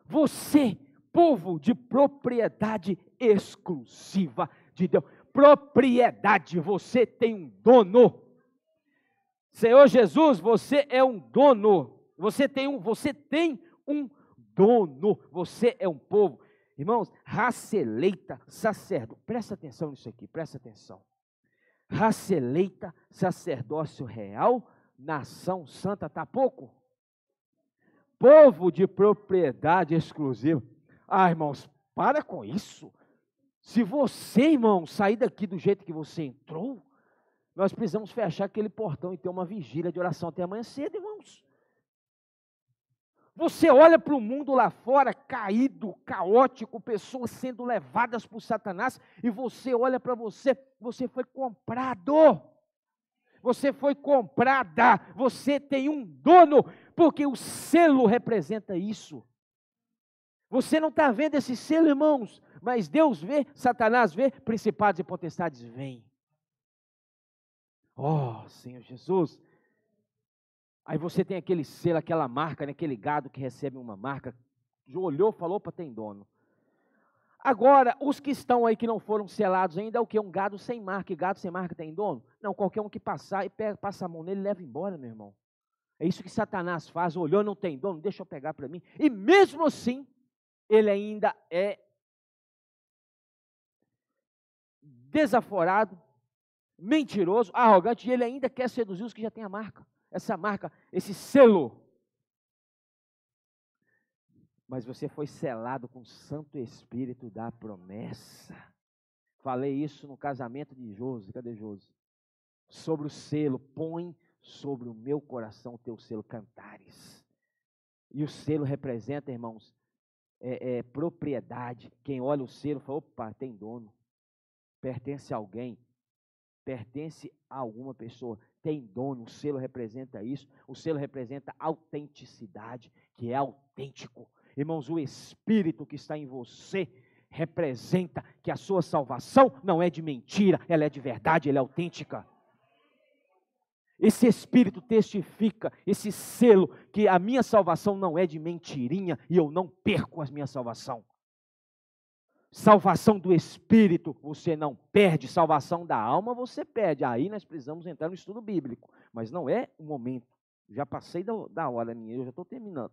Você, povo de propriedade exclusiva de Deus. Propriedade, você tem um dono. Senhor Jesus, você é um dono. Você tem um dono. Você é um povo. Irmãos, raça eleita, sacerdote. Presta atenção nisso aqui, presta atenção. Raça eleita, sacerdócio real, nação santa, tá pouco? Povo de propriedade exclusiva. Irmãos, para com isso. Se você, irmão, sair daqui do jeito que você entrou, nós precisamos fechar aquele portão e ter uma vigília de oração até amanhã cedo, irmãos. Você olha para o mundo lá fora, caído, caótico, pessoas sendo levadas por Satanás, e você olha para você, você foi comprado. Você foi comprada, você tem um dono, porque o selo representa isso. Você não está vendo esse selo, irmãos, mas Deus vê, Satanás vê, principados e potestades vêm. Oh, Senhor Jesus. Aí você tem aquele selo, aquela marca, né? Aquele gado que recebe uma marca, olhou, falou, opa, tem dono. Agora, os que estão aí que não foram selados ainda, é o quê? Um gado sem marca. E gado sem marca tem dono? Não, qualquer um que passar e passa a mão nele, leva embora, meu irmão. É isso que Satanás faz, olhou, não tem dono, deixa eu pegar para mim. E mesmo assim, ele ainda é desaforado, mentiroso, arrogante, e ele ainda quer seduzir os que já têm a marca. Essa marca, esse selo. Mas você foi selado com o Santo Espírito da promessa. Falei isso no casamento de Josi. Cadê Josi? Sobre o selo. Põe sobre o meu coração o teu selo, Cantares. E o selo representa, irmãos, propriedade. Quem olha o selo fala, opa, tem dono. Pertence a alguém. Pertence a alguma pessoa. Tem dono, o selo representa isso. O selo representa autenticidade, que é autêntico. Irmãos, o Espírito que está em você representa que a sua salvação não é de mentira, ela é de verdade, ela é autêntica. Esse Espírito testifica, esse selo, que a minha salvação não é de mentirinha e eu não perco a minha salvação. Salvação do Espírito, você não perde. Salvação da alma, você perde. Aí nós precisamos entrar no estudo bíblico. Mas não é o momento. Já passei da hora minha, eu já estou terminando.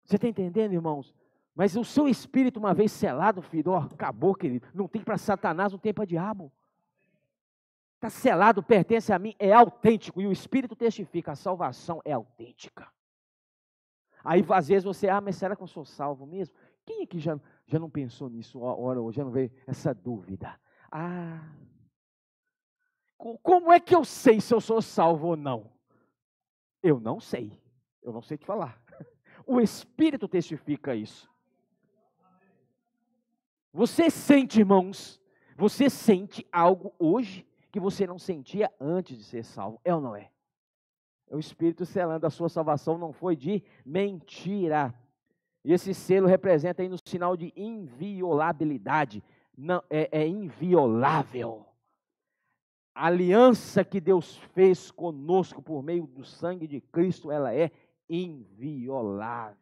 Você está entendendo, irmãos? Mas o seu espírito, uma vez selado, filho, acabou, querido. Não tem para Satanás, não tem para diabo. Está selado, pertence a mim, é autêntico. E o Espírito testifica, a salvação é autêntica. Aí às vezes você, mas será que eu sou salvo mesmo? Quem aqui já não pensou nisso, já não veio essa dúvida? Como é que eu sei se eu sou salvo ou não? Eu não sei te falar. O Espírito testifica isso. Você sente, irmãos, você sente algo hoje que você não sentia antes de ser salvo, é ou não é? O Espírito selando a sua salvação não foi de mentira. E esse selo representa aí no sinal de inviolabilidade. Não, é inviolável. A aliança que Deus fez conosco por meio do sangue de Cristo, ela é inviolável.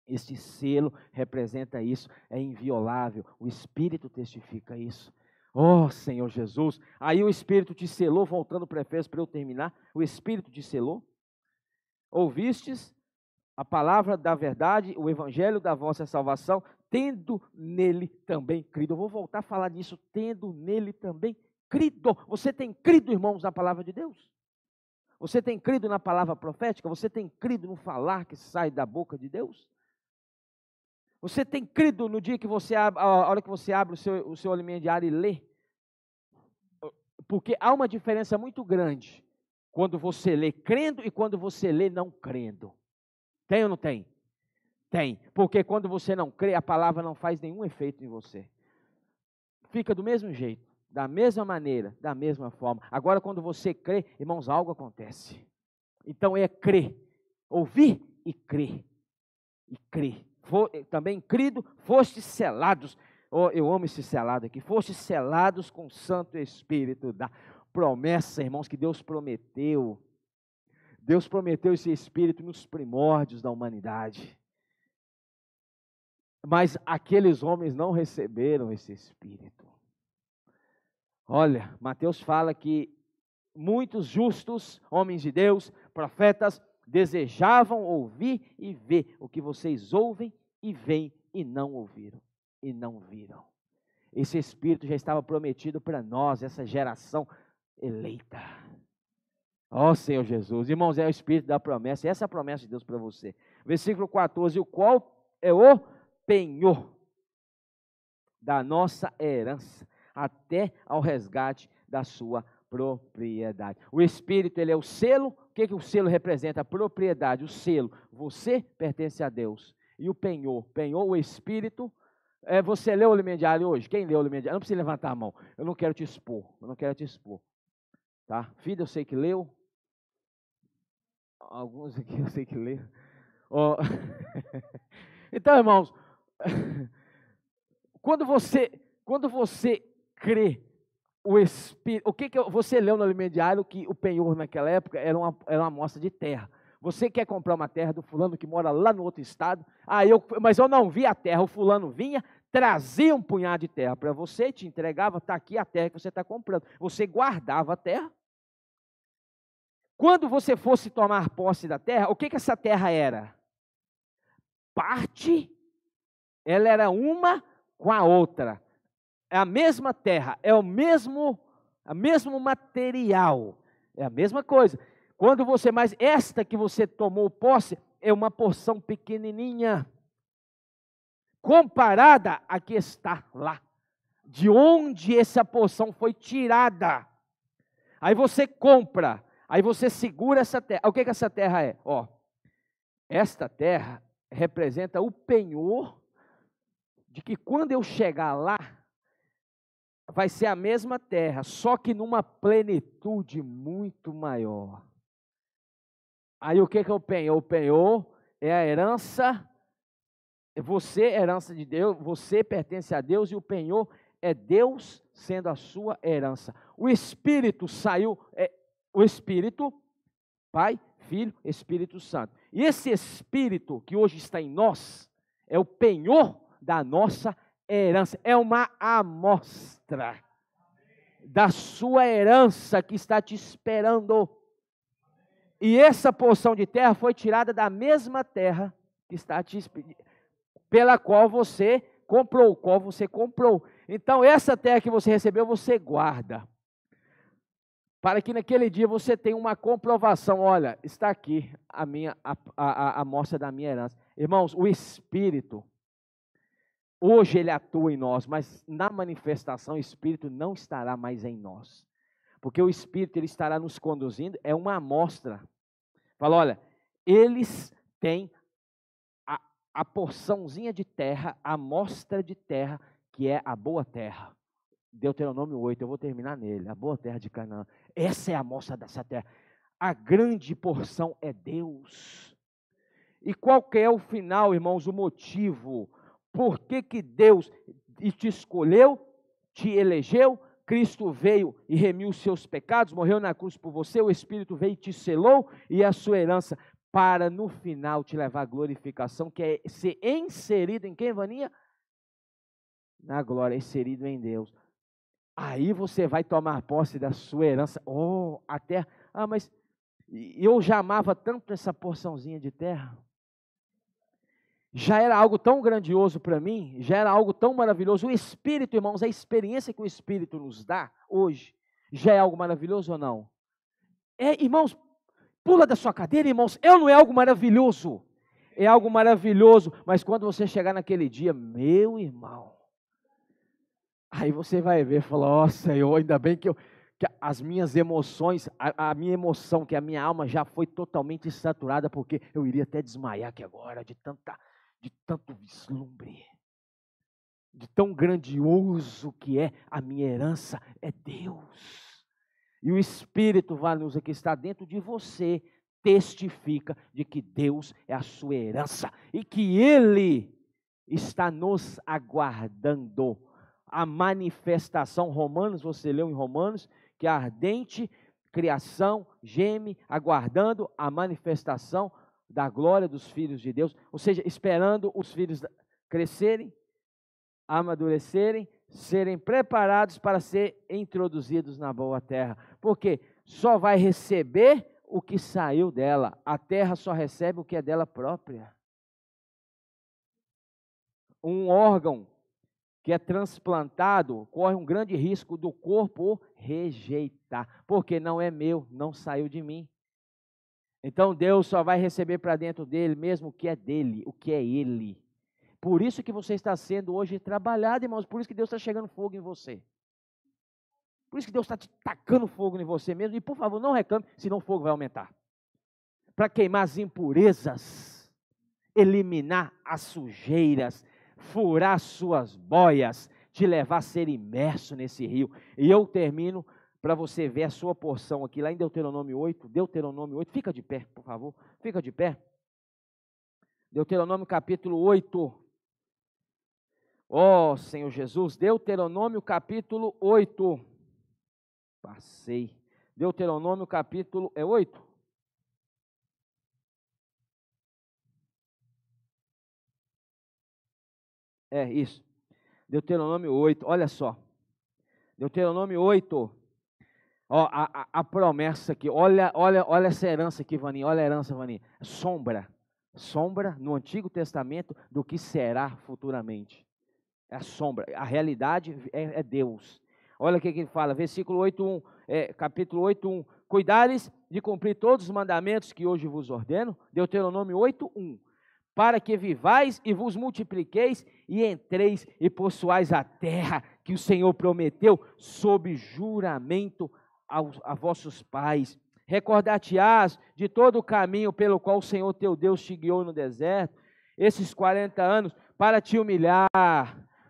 Este selo representa isso, é inviolável. O Espírito testifica isso. Oh, Senhor Jesus. Aí o Espírito te selou, voltando para Efésios para eu terminar. O Espírito te selou. Ouvistes a palavra da verdade, o evangelho da vossa salvação, tendo nele também crido. Eu vou voltar a falar nisso, tendo nele também crido. Você tem crido, irmãos, na palavra de Deus? Você tem crido na palavra profética? Você tem crido no falar que sai da boca de Deus? Você tem crido no dia que você abre, a hora que você abre o seu alimento diário e lê? Porque há uma diferença muito grande quando você lê crendo e quando você lê não crendo. Tem ou não tem? Tem. Porque quando você não crê, a palavra não faz nenhum efeito em você. Fica do mesmo jeito, da mesma maneira, da mesma forma. Agora, quando você crê, irmãos, algo acontece. Então é crer. Ouvir e crer. E crer. Também crido, fostes selados. Oh, eu amo esse selado aqui. Fostes selados com o Santo Espírito da promessa, irmãos, que Deus prometeu. Deus prometeu esse Espírito nos primórdios da humanidade. Mas aqueles homens não receberam esse Espírito. Olha, Mateus fala que muitos justos, homens de Deus, profetas, desejavam ouvir e ver o que vocês ouvem e veem e não ouviram e não viram. Esse Espírito já estava prometido para nós, essa geração eleita. Ó Senhor Jesus, irmãos, é o Espírito da promessa, essa é a promessa de Deus para você. Versículo 14, o qual é o penhor da nossa herança, até ao resgate da sua propriedade. O Espírito, ele é o selo. O que o selo representa? A propriedade, o selo. Você pertence a Deus. E o penhor, o Espírito. Você leu o alimento diário hoje? Quem leu o alimento diário? Não precisa levantar a mão. Eu não quero te expor. Tá? Filho, eu sei que leu. Alguns aqui eu sei que leram. Oh. Então, irmãos, quando você crê, o Espírito, o que você leu no alimento diário que o penhor naquela época era uma amostra de terra. Você quer comprar uma terra do fulano que mora lá no outro estado? Mas eu não vi a terra. O fulano vinha, trazia um punhado de terra para você, te entregava, está aqui a terra que você está comprando. Você guardava a terra. Quando você fosse tomar posse da terra, o que essa terra era? Parte, ela era uma com a outra. É a mesma terra, é o mesmo material, é a mesma coisa. Mas esta que você tomou posse é uma porção pequenininha, comparada à que está lá, de onde essa porção foi tirada. Aí você compra, aí você segura essa terra. O que essa terra é? Esta terra representa o penhor de que quando eu chegar lá, vai ser a mesma terra, só que numa plenitude muito maior. Aí o que é o penhor? O penhor é a herança, você é herança de Deus, você pertence a Deus e o penhor é Deus sendo a sua herança. O Espírito saiu, o Espírito, Pai, Filho, Espírito Santo. E esse Espírito que hoje está em nós, é o penhor da nossa herança, é uma amostra da sua herança que está te esperando. E essa porção de terra foi tirada da mesma terra que está te esperando, pela qual você comprou, Então essa terra que você recebeu, você guarda, para que naquele dia você tenha uma comprovação. Olha, está aqui a amostra da minha herança. Irmãos, o Espírito, hoje ele atua em nós, mas na manifestação o Espírito não estará mais em nós. Porque o Espírito ele estará nos conduzindo, é uma amostra. Fala, olha, eles têm a porçãozinha de terra, a amostra de terra, que é a boa terra. Deuteronômio 8, eu vou terminar nele, a boa terra de Canaã. Essa é a amostra dessa terra. A grande porção é Deus. E qual que é o final, irmãos, o motivo? Por que Deus te escolheu, te elegeu? Cristo veio e remiu os seus pecados, morreu na cruz por você, o Espírito veio e te selou, e a sua herança, para no final te levar à glorificação, que é ser inserido em quem, Vaninha? Na glória, inserido em Deus. Aí você vai tomar posse da sua herança. Oh, a terra. Ah, mas eu já amava tanto essa porçãozinha de terra. Já era algo tão grandioso para mim, já era algo tão maravilhoso. O Espírito, irmãos, a experiência que o Espírito nos dá hoje, já é algo maravilhoso ou não? Irmãos, pula da sua cadeira, irmãos, não é algo maravilhoso. É algo maravilhoso, mas quando você chegar naquele dia, meu irmão, aí você vai ver e falar, ó Senhor, ainda bem que as minhas emoções, a minha emoção, que a minha alma já foi totalmente saturada, porque eu iria até desmaiar aqui agora, de tanto vislumbre, de tão grandioso que é a minha herança, é Deus. E o Espírito Vanusa que está dentro de você, testifica de que Deus é a sua herança, e que Ele está nos aguardando. A manifestação, Romanos, você leu em Romanos, que a ardente criação geme, aguardando a manifestação da glória dos filhos de Deus, ou seja, esperando os filhos crescerem, amadurecerem, serem preparados para ser introduzidos na boa terra, porque só vai receber o que saiu dela, a terra só recebe o que é dela própria. Um órgão que é transplantado, corre um grande risco do corpo rejeitar, porque não é meu, não saiu de mim. Então Deus só vai receber para dentro dele mesmo o que é dele, o que é ele. Por isso que você está sendo hoje trabalhado, irmãos, por isso que Deus está chegando fogo em você. Por isso que Deus está te tacando fogo em você mesmo, e por favor, não reclame, senão o fogo vai aumentar. Para queimar as impurezas, eliminar as sujeiras, furar suas boias, te levar a ser imerso nesse rio. E eu termino para você ver a sua porção aqui, lá em Deuteronômio 8, fica de pé, por favor, fica de pé. Deuteronômio capítulo 8, ó Senhor Jesus, Deuteronômio capítulo 8, passei, Deuteronômio capítulo, 8? Isso, Deuteronômio 8, olha só, Deuteronômio 8, ó, a promessa aqui, olha essa herança aqui, Vaninha, olha a herança, Vaninha, sombra no Antigo Testamento do que será futuramente, é a sombra, a realidade é Deus. Olha o que ele fala, versículo 8:1, capítulo 8:1, cuidares de cumprir todos os mandamentos que hoje vos ordeno, Deuteronômio 8:1, para que vivais e vos multipliqueis e entreis e possuais a terra que o Senhor prometeu sob juramento a vossos pais. Recordar-te-ás de todo o caminho pelo qual o Senhor teu Deus te guiou no deserto, esses 40 anos, para te humilhar,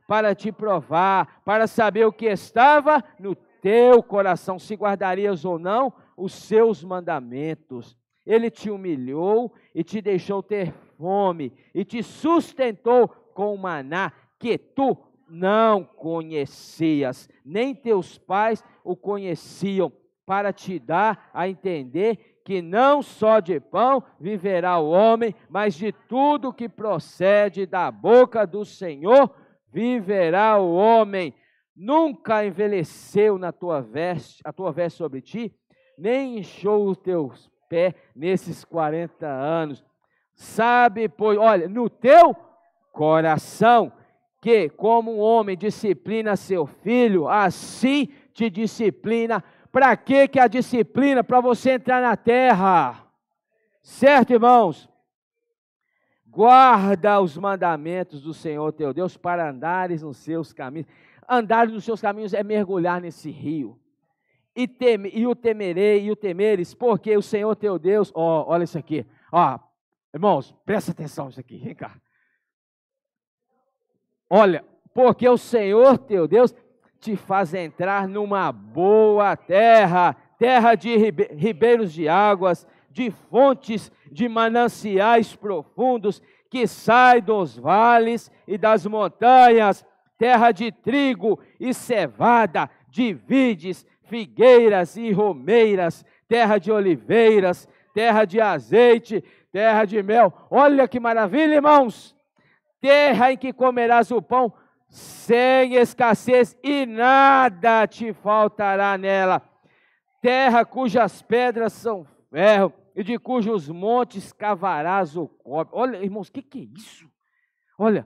para te provar, para saber o que estava no teu coração, se guardarias ou não os seus mandamentos. Ele te humilhou e te deixou ter fome, e te sustentou com o maná que tu não conhecias, nem teus pais o conheciam, para te dar a entender que não só de pão viverá o homem, mas de tudo que procede da boca do Senhor viverá o homem. Nunca envelheceu a tua veste sobre ti, nem inchou os teus pés nesses 40 anos. Sabe, pois, olha, no teu coração, que como um homem disciplina seu filho, assim te disciplina. Para que a disciplina? Para você entrar na terra, certo, irmãos? Guarda os mandamentos do Senhor teu Deus para andares nos seus caminhos. Andar nos seus caminhos é mergulhar nesse rio. E o temeres, porque o Senhor teu Deus, olha isso aqui, irmãos, presta atenção nisso aqui, vem cá. Olha, porque o Senhor teu Deus te faz entrar numa boa terra, terra de ribeiros de águas, de fontes, de mananciais profundos, que sai dos vales e das montanhas, terra de trigo e cevada, de vides, figueiras e romeiras, terra de oliveiras, terra de azeite, terra de mel. Olha que maravilha, irmãos! Terra em que comerás o pão sem escassez e nada te faltará nela. Terra cujas pedras são ferro e de cujos montes cavarás o cobre. Olha, irmãos, o que é isso? Olha,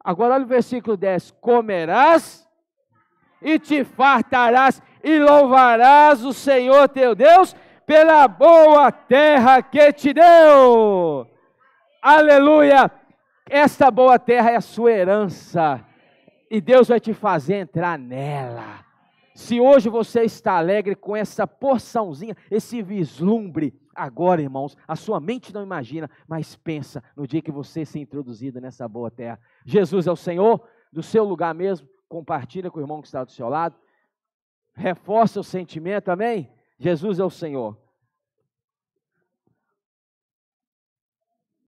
agora olha o versículo 10. Comerás e te fartarás e louvarás o Senhor teu Deus pela boa terra que te deu. Aleluia! Esta boa terra é a sua herança e Deus vai te fazer entrar nela. Se hoje você está alegre com essa porçãozinha, esse vislumbre, agora, irmãos, a sua mente não imagina, mas pensa no dia que você ser introduzido nessa boa terra. Jesus é o Senhor, do seu lugar mesmo, compartilha com o irmão que está do seu lado, reforça o sentimento, amém? Jesus é o Senhor.